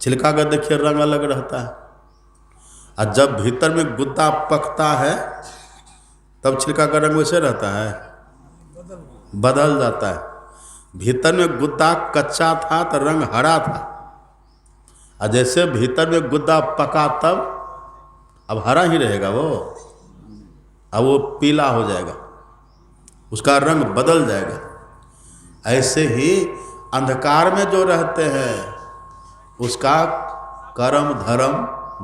छिलका का देखिए रंग अलग रहता है। और जब भीतर में गुद्दा पकता है तब छिलका का रंग वैसे रहता है, बदल जाता है। भीतर में गुद्दा कच्चा था तो रंग हरा था, और जैसे भीतर में गुद्दा पका तब अब हरा ही रहेगा वो, अब वो पीला हो जाएगा, उसका रंग बदल जाएगा। ऐसे ही अंधकार में जो रहते हैं उसका कर्म धर्म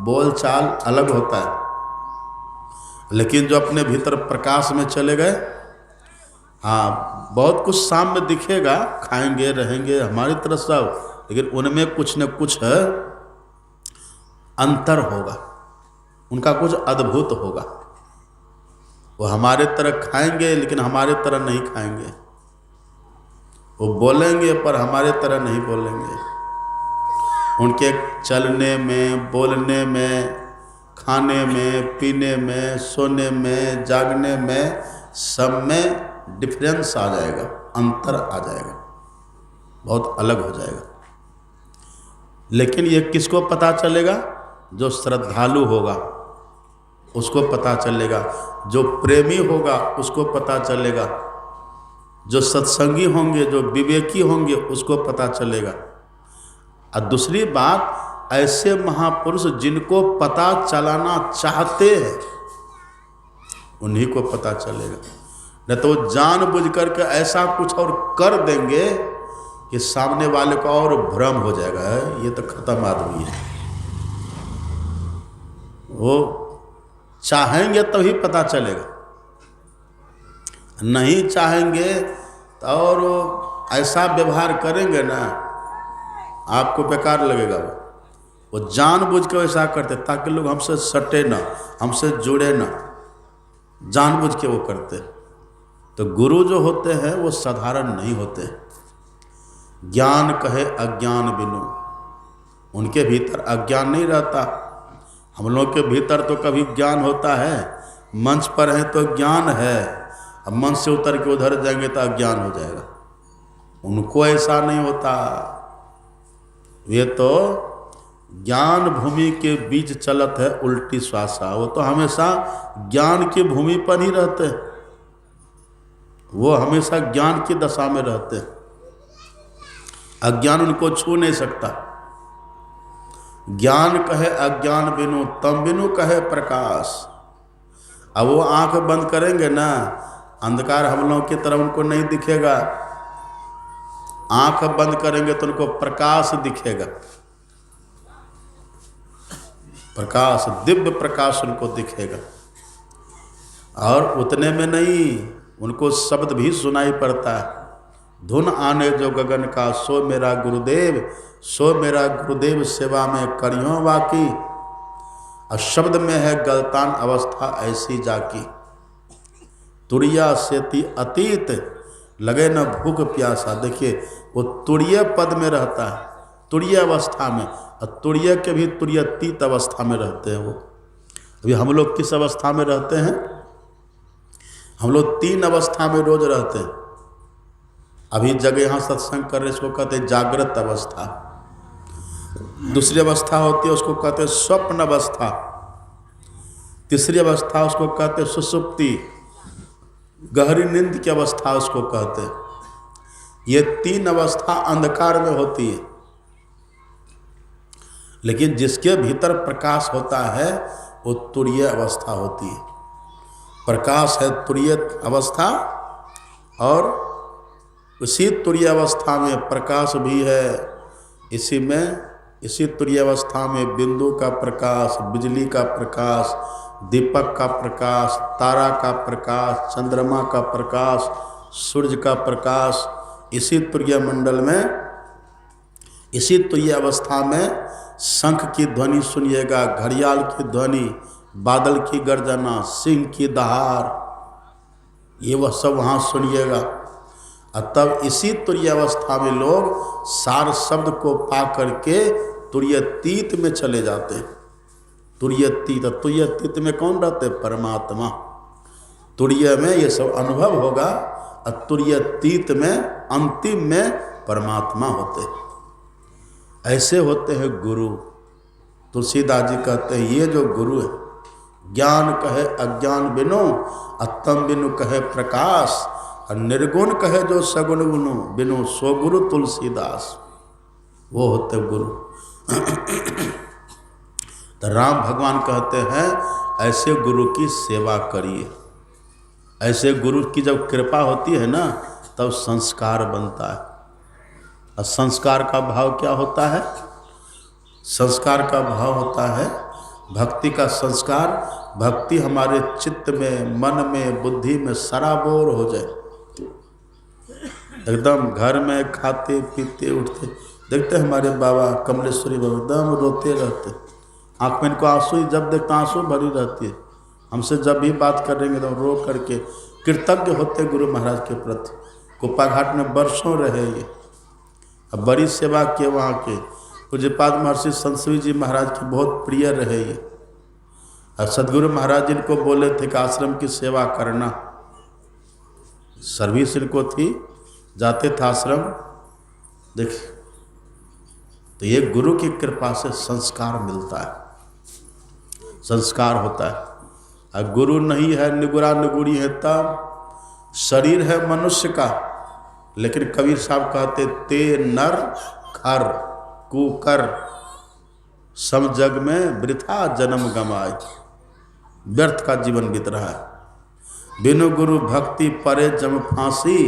बोल चाल अलग होता है। लेकिन जो अपने भीतर प्रकाश में चले गए, हाँ, बहुत कुछ सामने दिखेगा, खाएंगे रहेंगे हमारी तरह सब, लेकिन उनमें कुछ न कुछ अंतर होगा, उनका कुछ अद्भुत होगा। वो हमारे तरह खाएंगे लेकिन हमारे तरह नहीं खाएंगे, वो बोलेंगे पर हमारे तरह नहीं बोलेंगे। उनके चलने में, बोलने में, खाने में, पीने में, सोने में, जागने में, सब में डिफरेंस आ जाएगा, अंतर आ जाएगा, बहुत अलग हो जाएगा। लेकिन ये किसको पता चलेगा? जो श्रद्धालु होगा उसको पता चलेगा, जो प्रेमी होगा उसको पता चलेगा, जो सत्संगी होंगे, जो विवेकी होंगे उसको पता चलेगा। और दूसरी बात, ऐसे महापुरुष जिनको पता चलाना चाहते हैं उन्हीं को पता चलेगा। नहीं तो जानबूझ करके ऐसा कुछ और कर देंगे कि सामने वाले को और भ्रम हो जाएगा, ये तो खत्म आदमी है। वो चाहेंगे तभी तो पता चलेगा, नहीं चाहेंगे तो और ऐसा व्यवहार करेंगे ना, आपको बेकार लगेगा। वो जानबूझ के वैसा करते ताकि लोग हमसे सटे ना, हमसे जुड़े ना, जानबूझ के वो करते। तो गुरु जो होते हैं वो साधारण नहीं होते। ज्ञान कहे अज्ञान बिनु, उनके भीतर अज्ञान नहीं रहता। हम लोग के भीतर तो कभी ज्ञान होता है, मंच पर है तो ज्ञान है, अब मंच से उतर के उधर जाएंगे तो अज्ञान हो जाएगा। उनको ऐसा नहीं होता, वे तो ज्ञान भूमि के बीच चलत है उल्टी श्वासा, वो तो हमेशा ज्ञान की भूमि पर ही रहते हैं, वो हमेशा ज्ञान की दशा में रहते हैं। अज्ञान उनको छू नहीं सकता। ज्ञान कहे अज्ञान बिनु, तम बिनु कहे प्रकाश। अब वो आंख बंद करेंगे ना, अंधकार हम लोगों की तरफ उनको नहीं दिखेगा। आंख बंद करेंगे तो उनको प्रकाश दिखेगा, प्रकाश, दिव्य प्रकाश उनको दिखेगा। और उतने में नहीं, उनको शब्द भी सुनाई पड़ता है। धुन आने जो गगन का, सो मेरा गुरुदेव, सो मेरा गुरुदेव सेवा में करियो वाकी। और शब्द में है गलतान अवस्था ऐसी जाकी, तुरिया सेती अतीत लगे न भूख प्यासा। देखिए वो तुरीय पद में रहता है, तुरीय अवस्था में, और तुरीय के भी तुरीयतीत अवस्था में रहते हैं वो। अभी हम लोग किस अवस्था में रहते हैं? हम लोग 3 अवस्था में रोज रहते हैं। अभी जगह यहाँ सत्संग कर रहे, इसको कहते हैं जागृत अवस्था। दूसरी अवस्था होती है उसको कहते हैं स्वप्न अवस्था। तीसरी अवस्था उसको कहते हैं सुषुप्ति, गहरी नींद की अवस्था उसको कहते हैं। ये 3 अवस्था अंधकार में होती है, लेकिन जिसके भीतर प्रकाश होता है वो तुरीय अवस्था होती है। प्रकाश है तुरीय अवस्था, और इसी तुरीय अवस्था में प्रकाश भी है। इसी तुरीय अवस्था में बिंदु का प्रकाश, बिजली का प्रकाश, दीपक का प्रकाश, तारा का प्रकाश, चंद्रमा का प्रकाश, सूर्य का प्रकाश, इसी तुरीय मंडल में, इसी तुरीय अवस्था में शंख की ध्वनि सुनिएगा, घड़ियाल की ध्वनि, बादल की गर्जना, सिंह की दहाड़, ये वह सब वहाँ सुनिएगा। और तब इसी तुरीय अवस्था में लोग सार शब्द को पा करके तुरीयतीत में चले जाते हैं। तुरीयतीत में कौन रहते? परमात्मा। तुरीय में ये सब अनुभव होगा, और तुरीयतीत में अंतिम में परमात्मा होते हैं। ऐसे होते हैं गुरु। तुलसीदास जी कहते हैं ये जो गुरु है, ज्ञान कहे अज्ञान बिनु, अतम बिनु कहे प्रकाश, और निर्गुण कहे जो सगुण गुनु बिनु, सो गुरु तुलसीदास। वो होते गुरु। तो राम भगवान कहते हैं ऐसे गुरु की सेवा करिए। ऐसे गुरु की जब कृपा होती है ना, तब संस्कार बनता है। और संस्कार का भाव क्या होता है? संस्कार का भाव होता है भक्ति का संस्कार। भक्ति हमारे चित्त में, मन में, बुद्धि में सराबोर हो जाए, एकदम घर में खाते पीते उठते। देखते हमारे बाबा कमलेश्वरी बाबा एकदम रोते रहते, आँख में इनको आंसू ही, जब देखते आंसू भरी रहती है। हमसे जब भी बात करेंगे तो रो करके कृतज्ञ होते गुरु महाराज के प्रति। कुप्पा घाट में वर्षों रहे ये, अब बड़ी सेवा किए वहाँ के। पूज्यपाद महर्षि संतस्वी जी महाराज के बहुत प्रिय रहे ये। और सदगुरु महाराज जिनको बोले थे कि आश्रम की सेवा करना, सर्विस इनको थी, जाते थे आश्रम। देखिए, तो ये गुरु की कृपा से संस्कार मिलता है, संस्कार होता है। और गुरु नहीं है, निगुरा निगुरी है, तब शरीर है मनुष्य का। लेकिन कबीर साहब कहते ते नर खर कुकर, सम जग में वृथा जन्म गमाए। व्यर्थ का जीवन बीत रहा है। बिनु गुरु भक्ति परे जम फांसी,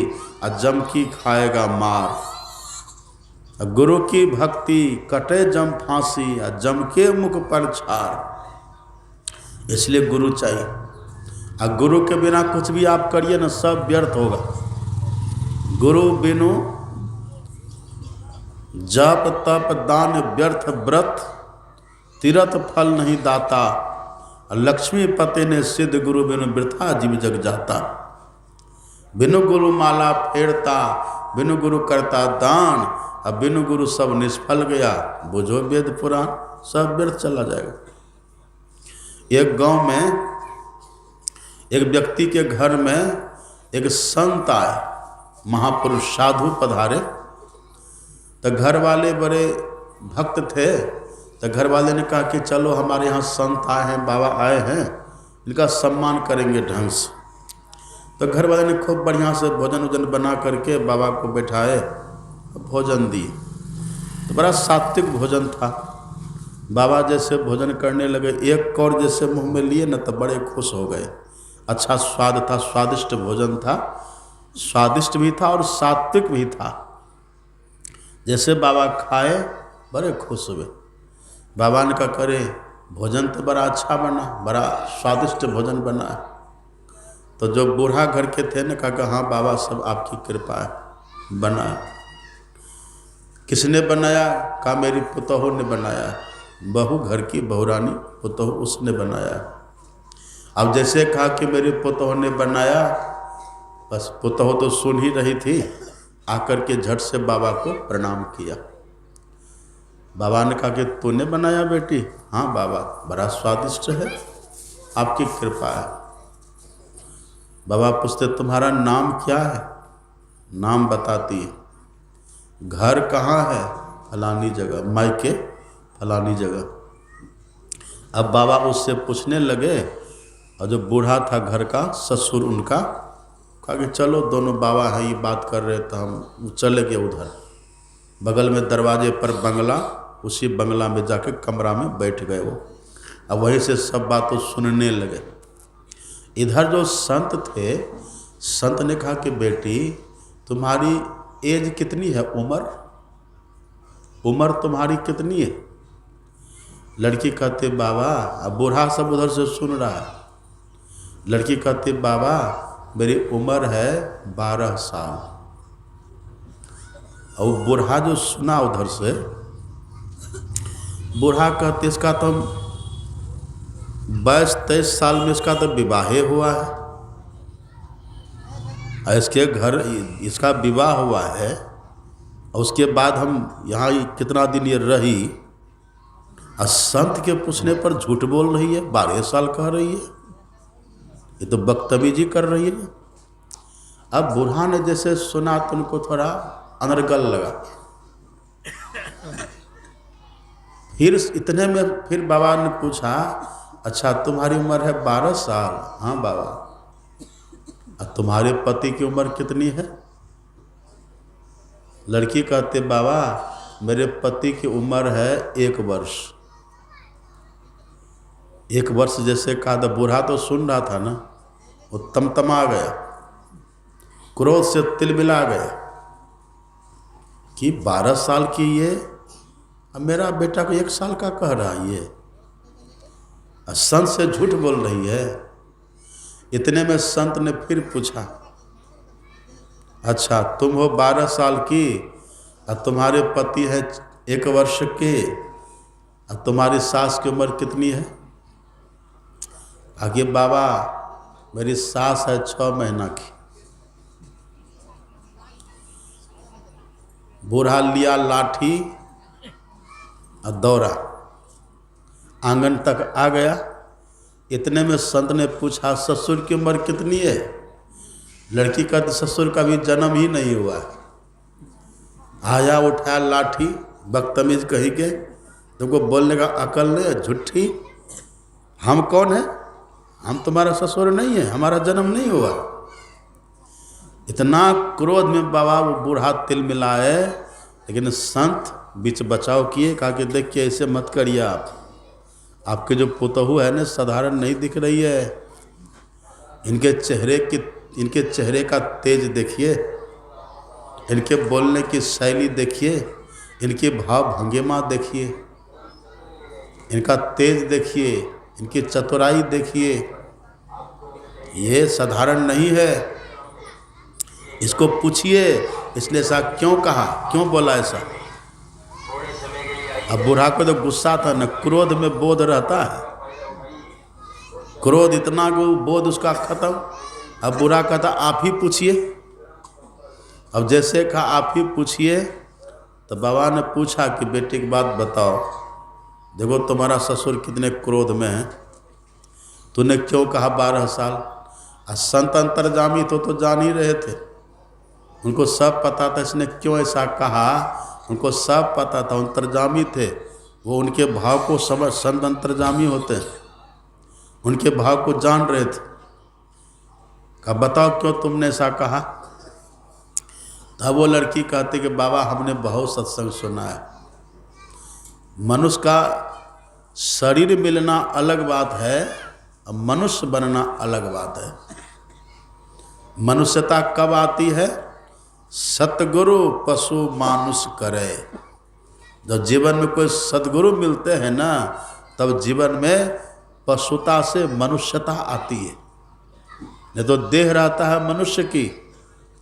और जम की खाएगा मार। गुरु की भक्ति कटे जम फांसी, और जम के मुख पर छार। इसलिए गुरु चाहिए। और गुरु के बिना कुछ भी आप करिए ना, सब व्यर्थ होगा। गुरु बिनु जप तप दान व्यर्थ व्रत, तीरथ फल नहीं दाता। लक्ष्मी पति ने सिद्ध गुरु बिनु वृथा जीव जग जाता। बिनु गुरु माला फेरता, बिनु गुरु करता दान, अब बिनु गुरु सब निष्फल गया। बुझो वेद पुराण, सब व्यर्थ चला जाएगा। एक गांव में एक व्यक्ति के घर में एक संत आए, महापुरुष साधु पधारे। तो घर वाले बड़े भक्त थे, तो घर वाले ने कहा कि चलो हमारे यहाँ संत आए हैं, बाबा आए हैं, इनका सम्मान करेंगे ढंग से। तो घर वाले ने खूब बढ़िया से भोजन वोजन बना करके बाबा को बैठाए, भोजन दिए। तो बड़ा सात्विक भोजन था। बाबा जैसे भोजन करने लगे, एक कौर जैसे मुंह में लिए न, तो बड़े खुश हो गए। अच्छा स्वाद था, स्वादिष्ट भोजन था, स्वादिष्ट भी था और सात्विक भी था। जैसे बाबा खाए बड़े खुश हुए। बाबा ने कहा करे भोजन तो बड़ा अच्छा बना, बड़ा स्वादिष्ट भोजन बना है। तो जो बूढ़ा घर के थे ने कहा हाँ बाबा सब आपकी कृपा है, बना। किसने बनाया? कहा मेरी पुतोहू ने बनाया। बहू घर की बहुरानी पुतोहू उसने बनाया। अब जैसे कहा कि मेरी पुतोहू ने बनाया, बस पुतोहू तो सुन ही रही थी, आकर के झट से बाबा को प्रणाम किया। बाबा ने कहा कि तूने बनाया बेटी? हाँ बाबा, बड़ा स्वादिष्ट है, आपकी कृपा है। बाबा पूछते तुम्हारा नाम क्या है? नाम बताती है। घर कहाँ है? फलानी जगह, मायके फलानी जगह। अब बाबा उससे पूछने लगे, और जो बूढ़ा था घर का, ससुर उनका, कहा कि चलो दोनों बाबा हैं, ये बात कर रहे, तो हम चले गए उधर। बगल में दरवाजे पर बंगला, उसी बंगला में जाके कमरा में बैठ गए वो। अब वहीं से सब बातों सुनने लगे। इधर जो संत थे, संत ने कहा कि बेटी तुम्हारी एज कितनी है, उम्र तुम्हारी कितनी है? लड़की कहते बाबा, अब बूढ़ा सब उधर से सुन रहा है। लड़की कहती बाबा मेरी उम्र है 12 साल। और बूढ़ा जो सुना उधर से, बूढ़ा कहते इसका तो 22-23 साल में इसका तो विवाह हुआ है, इसके घर इसका विवाह हुआ है, और उसके बाद हम यहाँ कितना दिन ये रही, और संत के पूछने पर झूठ बोल रही है, 12 साल कह रही है, ये तो बदतमीजी कर रही है। अब बूढ़ा ने जैसे सुना तो उनको थोड़ा अनर्गल लगा। फिर इतने में फिर बाबा ने पूछा अच्छा तुम्हारी उम्र है 12 साल? हाँ बाबा। और तुम्हारे पति की उम्र कितनी है? लड़की कहते बाबा मेरे पति की उम्र है 1 वर्ष। 1 वर्ष जैसे कहा तो बूढ़ा तो सुन रहा था ना, वो तमतमा गया, क्रोध से तिलमिला गया कि 12 साल की ये, अब मेरा बेटा को 1 साल का कह रहा है, ये संत से झूठ बोल रही है। इतने में संत ने फिर पूछा अच्छा तुम हो 12 साल की और तुम्हारे पति है 1 वर्ष के, और तुम्हारी सास की उम्र कितनी है? आगे बाबा मेरी सास है 6 महीना की। बूढ़ा लिया लाठी और दौड़ा, आंगन तक आ गया। इतने में संत ने पूछा ससुर की उम्र कितनी है? लड़की का तो ससुर का भी जन्म ही नहीं हुआ है। आया उठाया लाठी, बदतमीज कही के, तुमको बोलने का अकल नहीं है, झूठी। हम कौन है? हम तुम्हारा ससुर नहीं है, हमारा जन्म नहीं हुआ। इतना क्रोध में बाबा वो बूढ़ा तिल मिलाए, लेकिन संत बीच बचाव किए, कहा कि देखिए ऐसे मत करिए, आपके जो पुतहू है ना साधारण नहीं दिख रही है, इनके चेहरे का तेज देखिए, इनके बोलने की शैली देखिए, इनके भाव भंगिमा देखिए, इनका तेज देखिए, इनकी चतुराई देखिए, ये साधारण नहीं है। इसको पूछिए इसने ऐसा क्यों कहा, क्यों बोला ऐसा। अब बूढ़ा को तो गुस्सा था न, क्रोध में बोध रहता है, क्रोध इतना को बोध उसका खत्म। अब बूढ़ा कहता आप ही पूछिए। अब जैसे कहा आप ही पूछिए, तो बाबा ने पूछा कि बेटी की बात बताओ, देखो तुम्हारा ससुर कितने क्रोध में है, तूने क्यों कहा 12 साल? और संत अंतर्जामी तो जान ही रहे थे, उनको सब पता था इसने क्यों ऐसा कहा, उनको सब पता था, अंतर्जामी थे वो, उनके भाव को समझ, संत अंतर्जामी होते हैं, उनके भाव को जान रहे थे। कहा बताओ क्यों तुमने ऐसा कहा? तब वो लड़की कहती कि बाबा हमने बहुत सत्संग सुना है, मनुष्य का शरीर मिलना अलग बात है और मनुष्य बनना अलग बात है। मनुष्यता कब आती है? सतगुरु पशु मानुष करे। जब जीवन में कोई सदगुरु मिलते हैं ना, तब जीवन में पशुता से मनुष्यता आती है। नहीं तो देह रहता है मनुष्य की,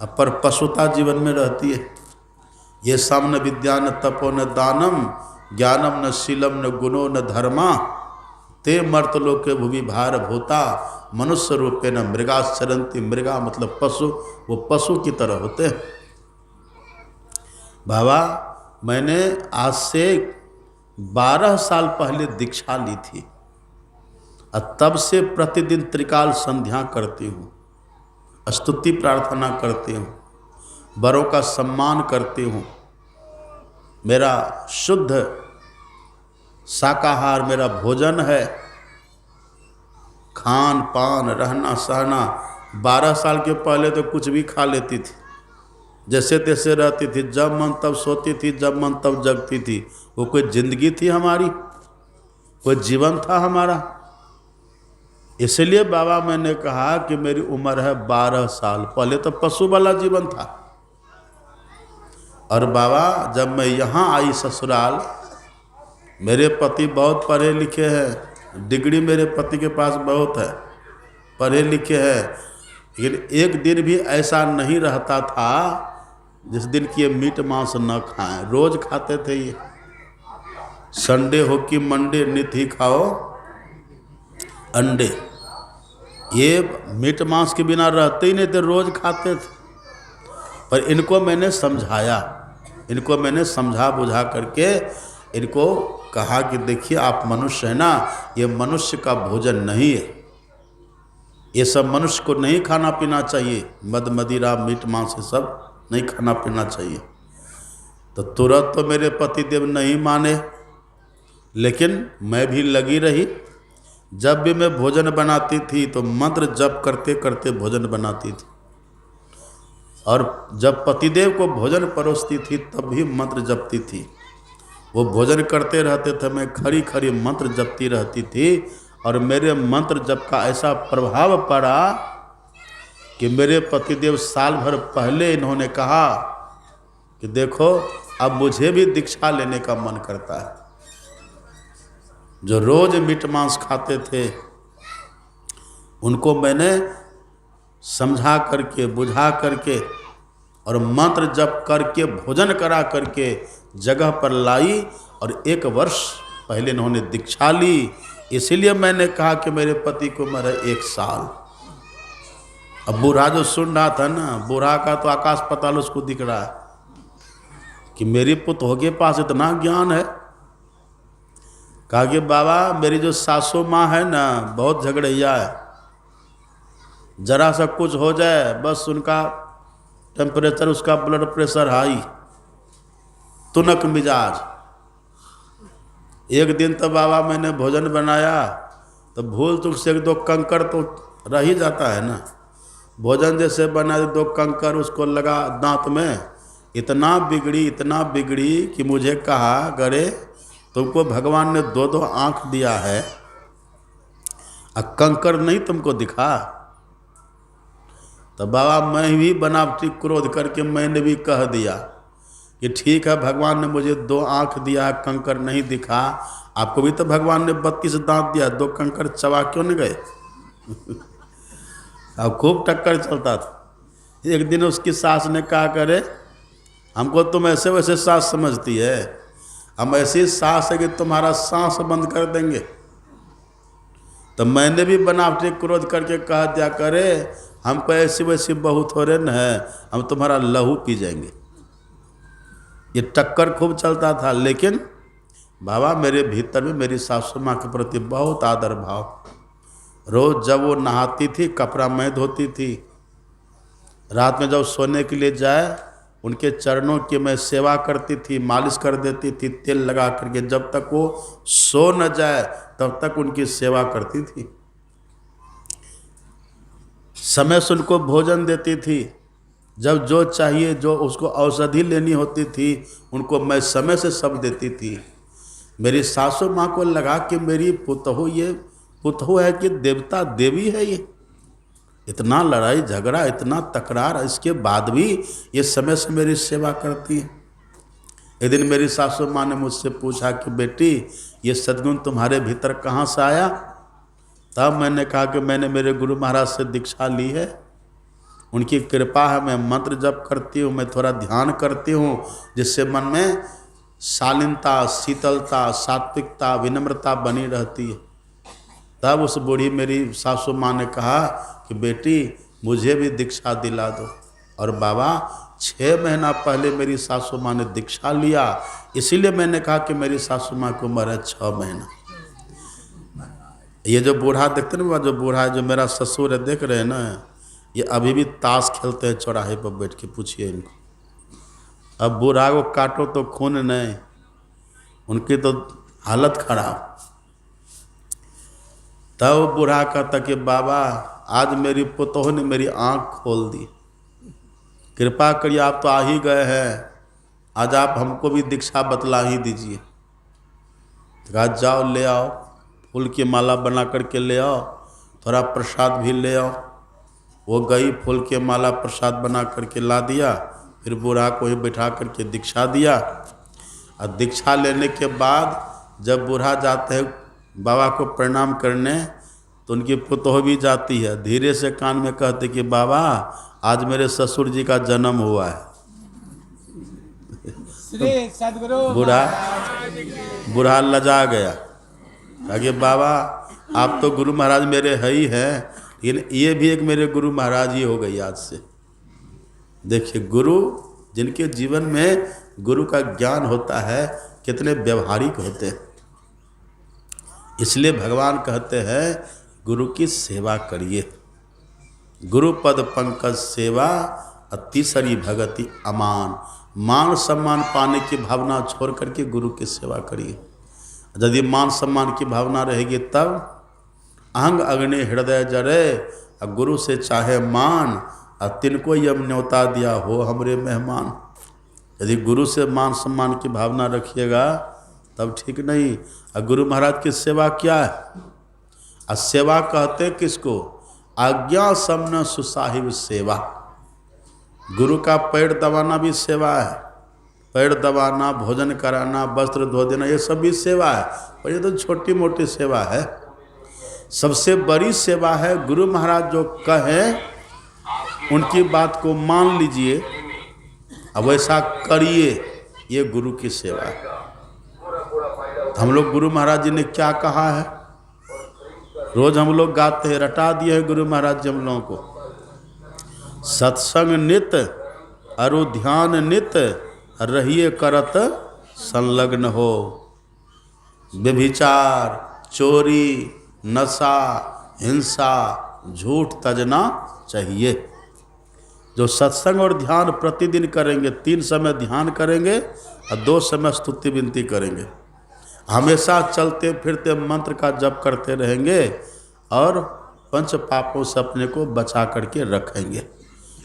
पर पशुता जीवन में रहती है। ये सामने विद्या न तपो न दानम, ज्ञानम न शीलम न गुणो न धर्मा, ते मर्तलोके भुवि भार भूता, मनुष्य रूपे न मृगाश्चरंती। मृगा मतलब पशु, वो पशु की तरह होते हैं। बाबा मैंने आज से 12 साल पहले दीक्षा ली थी, और तब से प्रतिदिन त्रिकाल संध्या करती हूँ, स्तुति प्रार्थना करती हूँ, बड़ों का सम्मान करती हूँ। मेरा शुद्ध शाकाहार मेरा भोजन है, खान पान रहना सहना। 12 साल के पहले तो कुछ भी खा लेती थी, जैसे तैसे रहती थी, जब मन तब सोती थी, जब मन तब जगती थी। वो कोई जिंदगी थी हमारी? कोई जीवन था हमारा? इसलिए बाबा मैंने कहा कि मेरी उम्र है 12 साल। पहले तो पशु वाला जीवन था, और बाबा जब मैं यहाँ आई ससुराल, मेरे पति बहुत पढ़े लिखे हैं, डिग्री मेरे पति के पास बहुत है, पढ़े लिखे हैं, लेकिन एक दिन भी ऐसा नहीं रहता था जिस दिन कि ये मीट मांस न खाएं। रोज खाते थे ये, संडे हो कि मंडे नित ही खाओ अंडे। ये मीट मांस के बिना रहते ही नहीं थे, रोज खाते थे। पर इनको मैंने समझाया, इनको मैंने समझा बुझा करके इनको कहा कि देखिए आप मनुष्य है ना, ये मनुष्य का भोजन नहीं है, ये सब मनुष्य को नहीं खाना पीना चाहिए, मद मदिरा मीट मांस ये सब नहीं खाना पीना चाहिए। तो तुरंत तो मेरे पतिदेव नहीं माने, लेकिन मैं भी लगी रही। जब भी मैं भोजन बनाती थी तो मंत्र जप करते करते भोजन बनाती थी, और जब पतिदेव को भोजन परोसती थी तब भी मंत्र जपती थी। वो भोजन करते रहते थे, मैं खड़ी खड़ी मंत्र जपती रहती थी, और मेरे मंत्र जप का ऐसा प्रभाव पड़ा कि मेरे पतिदेव साल भर पहले इन्होंने कहा कि देखो अब मुझे भी दीक्षा लेने का मन करता है। जो रोज मीट मांस खाते थे उनको मैंने समझा करके बुझा करके और मंत्र जप करके भोजन करा करके जगह पर लाई, और 1 वर्ष पहले इन्होंने दीक्षा ली। इसीलिए मैंने कहा कि मेरे पति को उम्र है 1 साल। अब बूढ़ा जो सुन रहा था ना, बूढ़ा का तो आकाश पाताल उसको दिख रहा है कि मेरी पुतोह के पास इतना ज्ञान है। कहा कि बाबा मेरी जो सासू माँ है ना बहुत झगड़ैया है, जरा सा कुछ हो जाए बस उनका टेम्परेचर, उसका ब्लड प्रेशर हाई, तुनक मिजाज। एक दिन तो बाबा मैंने भोजन बनाया तो भूल चूक से 1-2 कंकर तो रह ही जाता है ना, भोजन जैसे बना 2 कंकर उसको लगा दांत में, इतना बिगड़ी कि मुझे कहा गरे तुमको भगवान ने 2-2 आँख दिया है, कंकर नहीं तुमको दिखा। तो बाबा मैं भी बनावटी क्रोध करके मैंने भी कह दिया कि ठीक है भगवान ने मुझे 2 आँख दिया, कंकर नहीं दिखा, आपको भी तो भगवान ने 32 दांत दिया, 2 कंकर चबा क्यों नहीं गए? अब खूब टक्कर चलता था। एक दिन उसकी सास ने कहा करे हमको तुम ऐसे वैसे सास समझती है, हम ऐसी सास है कि तुम्हारा सांस बंद कर देंगे। तो मैंने भी बनावटी क्रोध करके कह दिया करे हमको ऐसी वैसी बहू थोड़े न है, हम तुम्हारा लहू पी जाएंगे। ये टक्कर खूब चलता था, लेकिन बाबा मेरे भीतर में मेरी सासू माँ के प्रति बहुत आदर भाव। रोज़ जब वो नहाती थी कपड़ा मैं धोती थी, रात में जब सोने के लिए जाए उनके चरणों की मैं सेवा करती थी, मालिश कर देती थी तेल लगा करके, जब तक वो सो न जाए तब तक उनकी सेवा करती थी। समय से उनको भोजन देती थी, जब जो चाहिए जो उसको औषधि लेनी होती थी उनको मैं समय से सब देती थी। मेरी सासू माँ को लगा कि मेरी पुतहू ये पुतहू है कि देवता देवी है, ये इतना लड़ाई झगड़ा इतना तकरार, इसके बाद भी ये समय से मेरी सेवा करती है। एक दिन मेरी सासू माँ ने मुझसे पूछा कि बेटी ये सद्गुण तुम्हारे भीतर कहाँ से आया? तब मैंने कहा कि मैंने मेरे गुरु महाराज से दीक्षा ली है, उनकी कृपा है, मैं मंत्र जप करती हूँ, मैं थोड़ा ध्यान करती हूँ, जिससे मन में शालीनता, शीतलता, सात्विकता, विनम्रता बनी रहती है। तब उस बूढ़ी मेरी सासू माँ ने कहा कि बेटी मुझे भी दीक्षा दिला दो। और बाबा 6 महीना पहले मेरी सासू माँ ने दीक्षा लिया, इसीलिए मैंने कहा कि मेरी सासू माँ की उम्र है 6 महीना। ये जो बूढ़ा देखते ना, जो बूढ़ा है जो मेरा ससुर है देख रहे हैं ना, ये अभी भी ताश खेलते हैं चौराहे पर बैठ के, पूछिए इनको। अब बूढ़ा को काटो तो खून नहीं, उनकी तो हालत खराब। तब बूढ़ा कहता कि बाबा आज मेरी पुतोह ने मेरी आँख खोल दी, कृपा करिए, आप तो आ ही गए हैं, आज आप हमको भी दीक्षा बतला ही दीजिए। कहा जाओ ले आओ, फूल की माला बना करके ले आओ, थोड़ा प्रसाद भी ले आओ। वो गई, फूल के माला प्रसाद बना करके ला दिया। फिर बूढ़ा को ही बिठा करके दीक्षा दिया। और दीक्षा लेने के बाद जब बूढ़ा जाते हैं बाबा को प्रणाम करने, तो उनकी पुतोह भी जाती है, धीरे से कान में कहते कि बाबा आज मेरे ससुर जी का जन्म हुआ है। श्री सद्गुरु बूढ़ा लजा गया, आगे बाबा आप तो गुरु महाराज मेरे है ही हैं, लेकिन ये भी एक मेरे गुरु महाराज ही हो गई आज से। देखिए, गुरु जिनके जीवन में गुरु का ज्ञान होता है कितने व्यवहारिक होते हैं। इसलिए भगवान कहते हैं गुरु की सेवा करिए। गुरु पद पंकज सेवा अतिसरी भगति अमान। मान सम्मान पाने की भावना छोड़ करके गुरु की सेवा करिए। यदि मान सम्मान की भावना रहेगी तब अहंग अग्नि हृदय जरे, और गुरु से चाहे मान, और तिनको यम न्योता दिया हो हमरे मेहमान। यदि गुरु से मान सम्मान की भावना रखिएगा तब ठीक नहीं। और गुरु महाराज की सेवा क्या है? और सेवा कहते किसको? आज्ञा समन सुसाहिब सेवा। गुरु का पैर दबाना भी सेवा है। पैर दबाना, भोजन कराना, वस्त्र धो देना, ये सब भी सेवा है। पर ये तो छोटी मोटी सेवा है। सबसे बड़ी सेवा है गुरु महाराज जो कहें उनकी बात को मान लीजिए, अब वैसा करिए, ये गुरु की सेवा है। हम लोग गुरु महाराज जी ने क्या कहा है रोज हम लोग गाते हैं, रटा दिए हैं गुरु महाराज जी हम लोगों को। सत्संग नित अरु ध्यान नित रहिए करत संलग्न हो। व्यभिचार, चोरी, नशा, हिंसा, झूठ तजना चाहिए। जो सत्संग और ध्यान प्रतिदिन करेंगे, 3 समय ध्यान करेंगे और 2 समय स्तुति विनती करेंगे, हमेशा चलते फिरते मंत्र का जप करते रहेंगे और 5 पापों से अपने को बचा करके रखेंगे।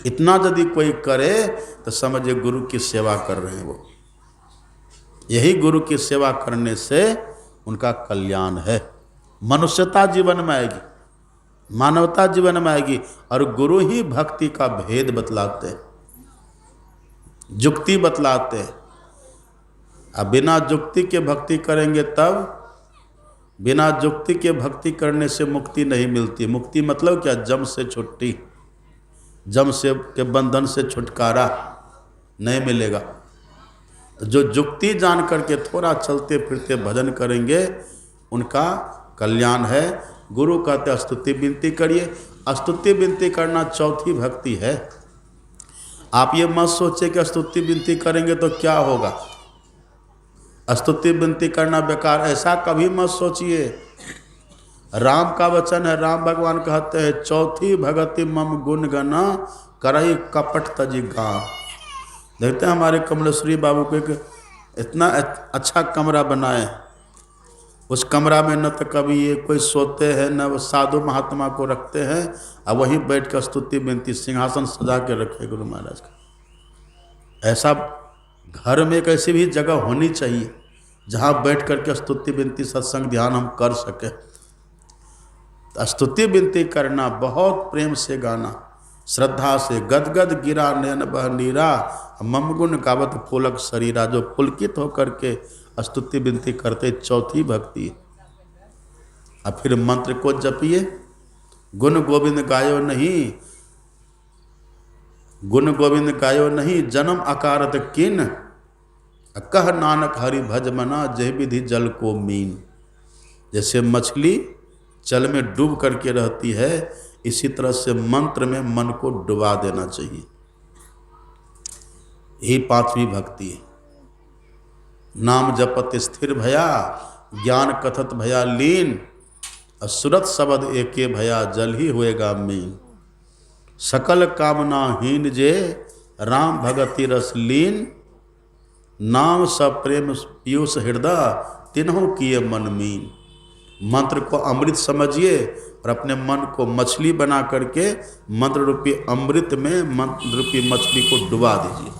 इतना यदि कोई करे तो समझिए गुरु की सेवा कर रहे हैं वो। यही गुरु की सेवा करने से उनका कल्याण है। मनुष्यता जीवन में आएगी, मानवता जीवन में आएगी। और गुरु ही भक्ति का भेद बतलाते हैं, जुक्ति बतलाते हैं। अब बिना जुक्ति के भक्ति करेंगे तब, बिना जुक्ति के भक्ति करने से मुक्ति नहीं मिलती। मुक्ति मतलब क्या? जम से छुट्टी, जम से के बंधन से छुटकारा नहीं मिलेगा। तो जो जुक्ति जान करके थोड़ा चलते फिरते भजन करेंगे उनका कल्याण है। गुरु कहते स्तुति विनती करिए। स्तुति विनती करना चौथी भक्ति है। आप ये मत सोचे कि स्तुति विनती करेंगे तो क्या होगा, स्तुति विनती करना बेकार, ऐसा कभी मत सोचिए। राम का वचन है, राम भगवान कहते हैं चौथी भगति मम गुण गना करई कपट तजी गाँव। देखते हैं हमारे कमलेश्वरी बाबू को एक इतना अच्छा कमरा बनाए, उस कमरा में न तो कभी ये कोई सोते हैं न वो साधु महात्मा को रखते हैं, और वहीं बैठ कर स्तुति विनती, सिंहासन सजा के रखे गुरु महाराज का। ऐसा घर में एक ऐसी भी जगह होनी चाहिए जहाँ बैठ करके स्तुति विनती सत्संग ध्यान हम कर सकें। स्तुति विनती करना, बहुत प्रेम से गाना, श्रद्धा से गदगद गिरा नयन बह नीरा, मम गुण गावत पुलक शरीरा। जो पुलकित होकर के स्तुति विनती करते, चौथी भक्ति। और फिर मंत्र को जपिए। गुण गोविंद गायो नहीं, गुण गोविंद गायो नहीं, जन्म अकारत किन, कह नानक हरि भज मना, जय विधि जल को मीन। जैसे मछली जल में डूब करके रहती है, इसी तरह से मंत्र में मन को डुबा देना चाहिए। यही 5वीं भक्ति है। नाम जपत स्थिर भया, ज्ञान कथत भया लीन, असुरत शब्द एके भया, जल ही होएगा मीन। सकल कामना हीन जे, राम भगति रस लीन, नाम सब प्रेम पीयूष हृदय, तिन्हों किए मन मीन। मंत्र को अमृत समझिए और अपने मन को मछली बना करके मंत्र रूपी अमृत में मंत्र रूपी मछली को डुबा दीजिए।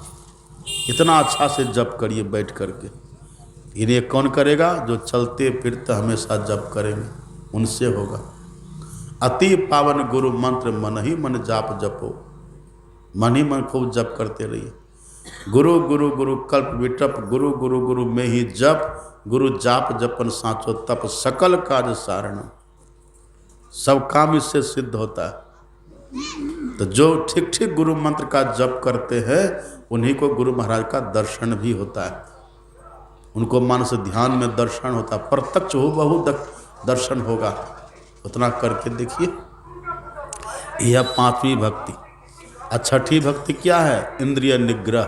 इतना अच्छा से जप करिए बैठ करके। इन्हें कौन करेगा? जो चलते फिरते हमेशा जप करेंगे, उनसे होगा। अति पावन गुरु मंत्र मन ही मन जाप जपो। मन ही मन खूब जप करते रहिए। गुरु गुरु गुरु कल्प विटप, गुरु गुरु गुरु में ही जप, गुरु जाप जपन साचो तप, सकल काज सारण। सब काम इससे सिद्ध होता है। तो जो ठीक ठीक गुरु मंत्र का जप करते हैं उन्हीं को गुरु महाराज का दर्शन भी होता है। उनको मानस ध्यान में दर्शन होता है, प्रत्यक्ष हो बहु दर्शन होगा। उतना करके देखिए। यह पांचवी भक्ति। छठी भक्ति क्या है? इंद्रिय निग्रह।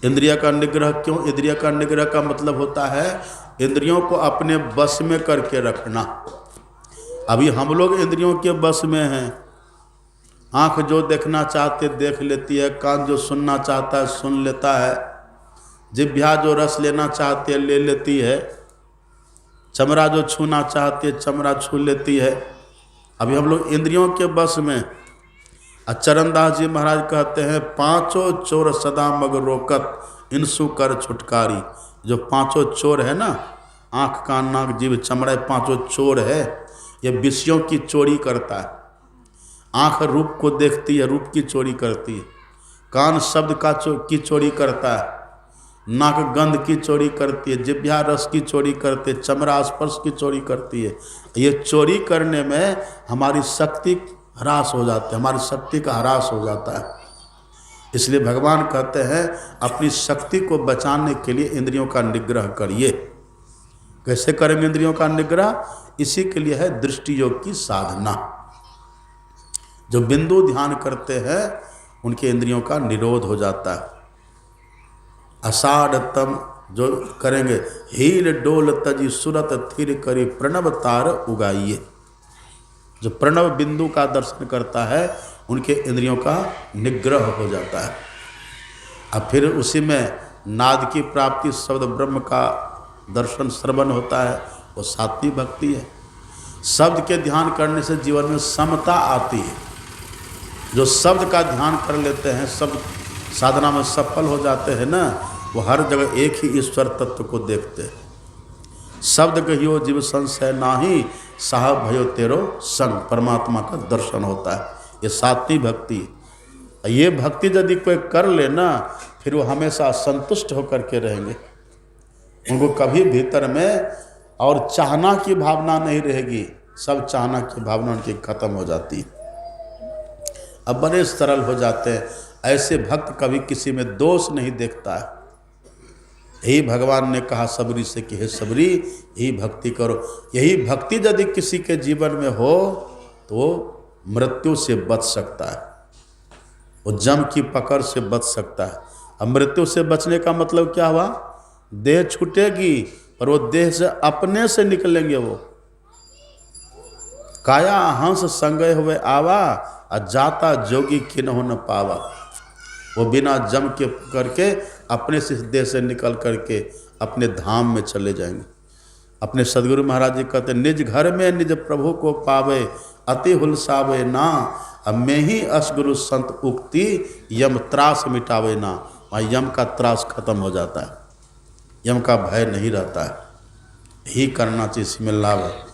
इंद्रिय का निग्रह क्यों? इंद्रिय का निग्रह का मतलब होता है इंद्रियों को अपने बस में करके रखना। अभी हम लोग इंद्रियों के बस में हैं। आँख जो देखना चाहते देख लेती है, कान जो सुनना चाहता है सुन लेता है, जिह्वा जो रस लेना चाहती है ले लेती है, चमड़ा जो छूना चाहती है चमड़ा छू लेती है। अभी हम लोग इंद्रियों के बस में। चरणदास जी महाराज कहते हैं पांचों चोर सदा मग रोकत इनसु कर छुटकारी। जो पांचों चोर है ना, आँख कान नाक जीभ चमड़ा, पांचों चोर है। ये विषयों की चोरी करता है। आँख रूप को देखती है, रूप की चोरी करती है। कान शब्द की चोरी करता है। नाक गंध की चोरी करती है। जिह्वा रस की चोरी करती है। चमड़ा स्पर्श की चोरी करती है। ये चोरी करने में हमारी शक्ति ह्रास हो जाती है, हमारी शक्ति का ह्रास हो जाता है। इसलिए भगवान कहते हैं अपनी शक्ति को बचाने के लिए इंद्रियों का निग्रह करिए। कैसे करेंगे इंद्रियों का निग्रह? इसी के लिए है दृष्टि योग की साधना। जो बिंदु ध्यान करते हैं उनके इंद्रियों का निरोध हो जाता है। अषाढ़तम जो करेंगे, हील डोल तजी सुरत थिर करी प्रणव तार उगाइए। जो प्रणव बिंदु का दर्शन करता है उनके इंद्रियों का निग्रह हो जाता है। अब फिर उसी में नाद की प्राप्ति, शब्द ब्रह्म का दर्शन श्रवण होता है, वो सात्विक भक्ति है। शब्द के ध्यान करने से जीवन में समता आती है। जो शब्द का ध्यान कर लेते हैं, शब्द साधना में सफल हो जाते हैं ना, वो हर जगह एक ही ईश्वर तत्व को देखते हैं। शब्द कहियो जीव संशय नाही, साहब भयो तेरो संग। परमात्मा का दर्शन होता है। ये सात्विक भक्ति। ये भक्ति यदि कोई कर ले ना, फिर वो हमेशा संतुष्ट होकर के रहेंगे। उनको कभी भीतर में और चाहना की भावना नहीं रहेगी। सब चाहना की भावना उनकी खत्म हो जाती है। अब बड़े सरल हो जाते हैं। ऐसे भक्त कभी किसी में दोष नहीं देखता है। यही भगवान ने कहा सबरी से कि हे सबरी यही भक्ति करो। यही भक्ति यदि किसी के जीवन में हो तो वो मृत्यु से बच सकता है, वो जम की पकड़ से बच सकता है। अब मृत्यु से बचने का मतलब क्या हुआ? देह छूटेगी पर वो देह से अपने से निकलेंगे। वो काया हंस संगय हुए आवा, जाता जोगी किन्हु न पावा। वो बिना जम के करके अपने से देह से निकल करके अपने धाम में चले जाएंगे। अपने सदगुरु महाराज जी कहते निज घर में निज प्रभु को पावे, अति हुलसावे ना। अब मैं ही असगुरु संत उक्ति, यम त्रास मिटावे ना। वहाँ यम का त्रास खत्म हो जाता है, यम का भय नहीं रहता है। यही करना चाहिए, इसमें लाभ है।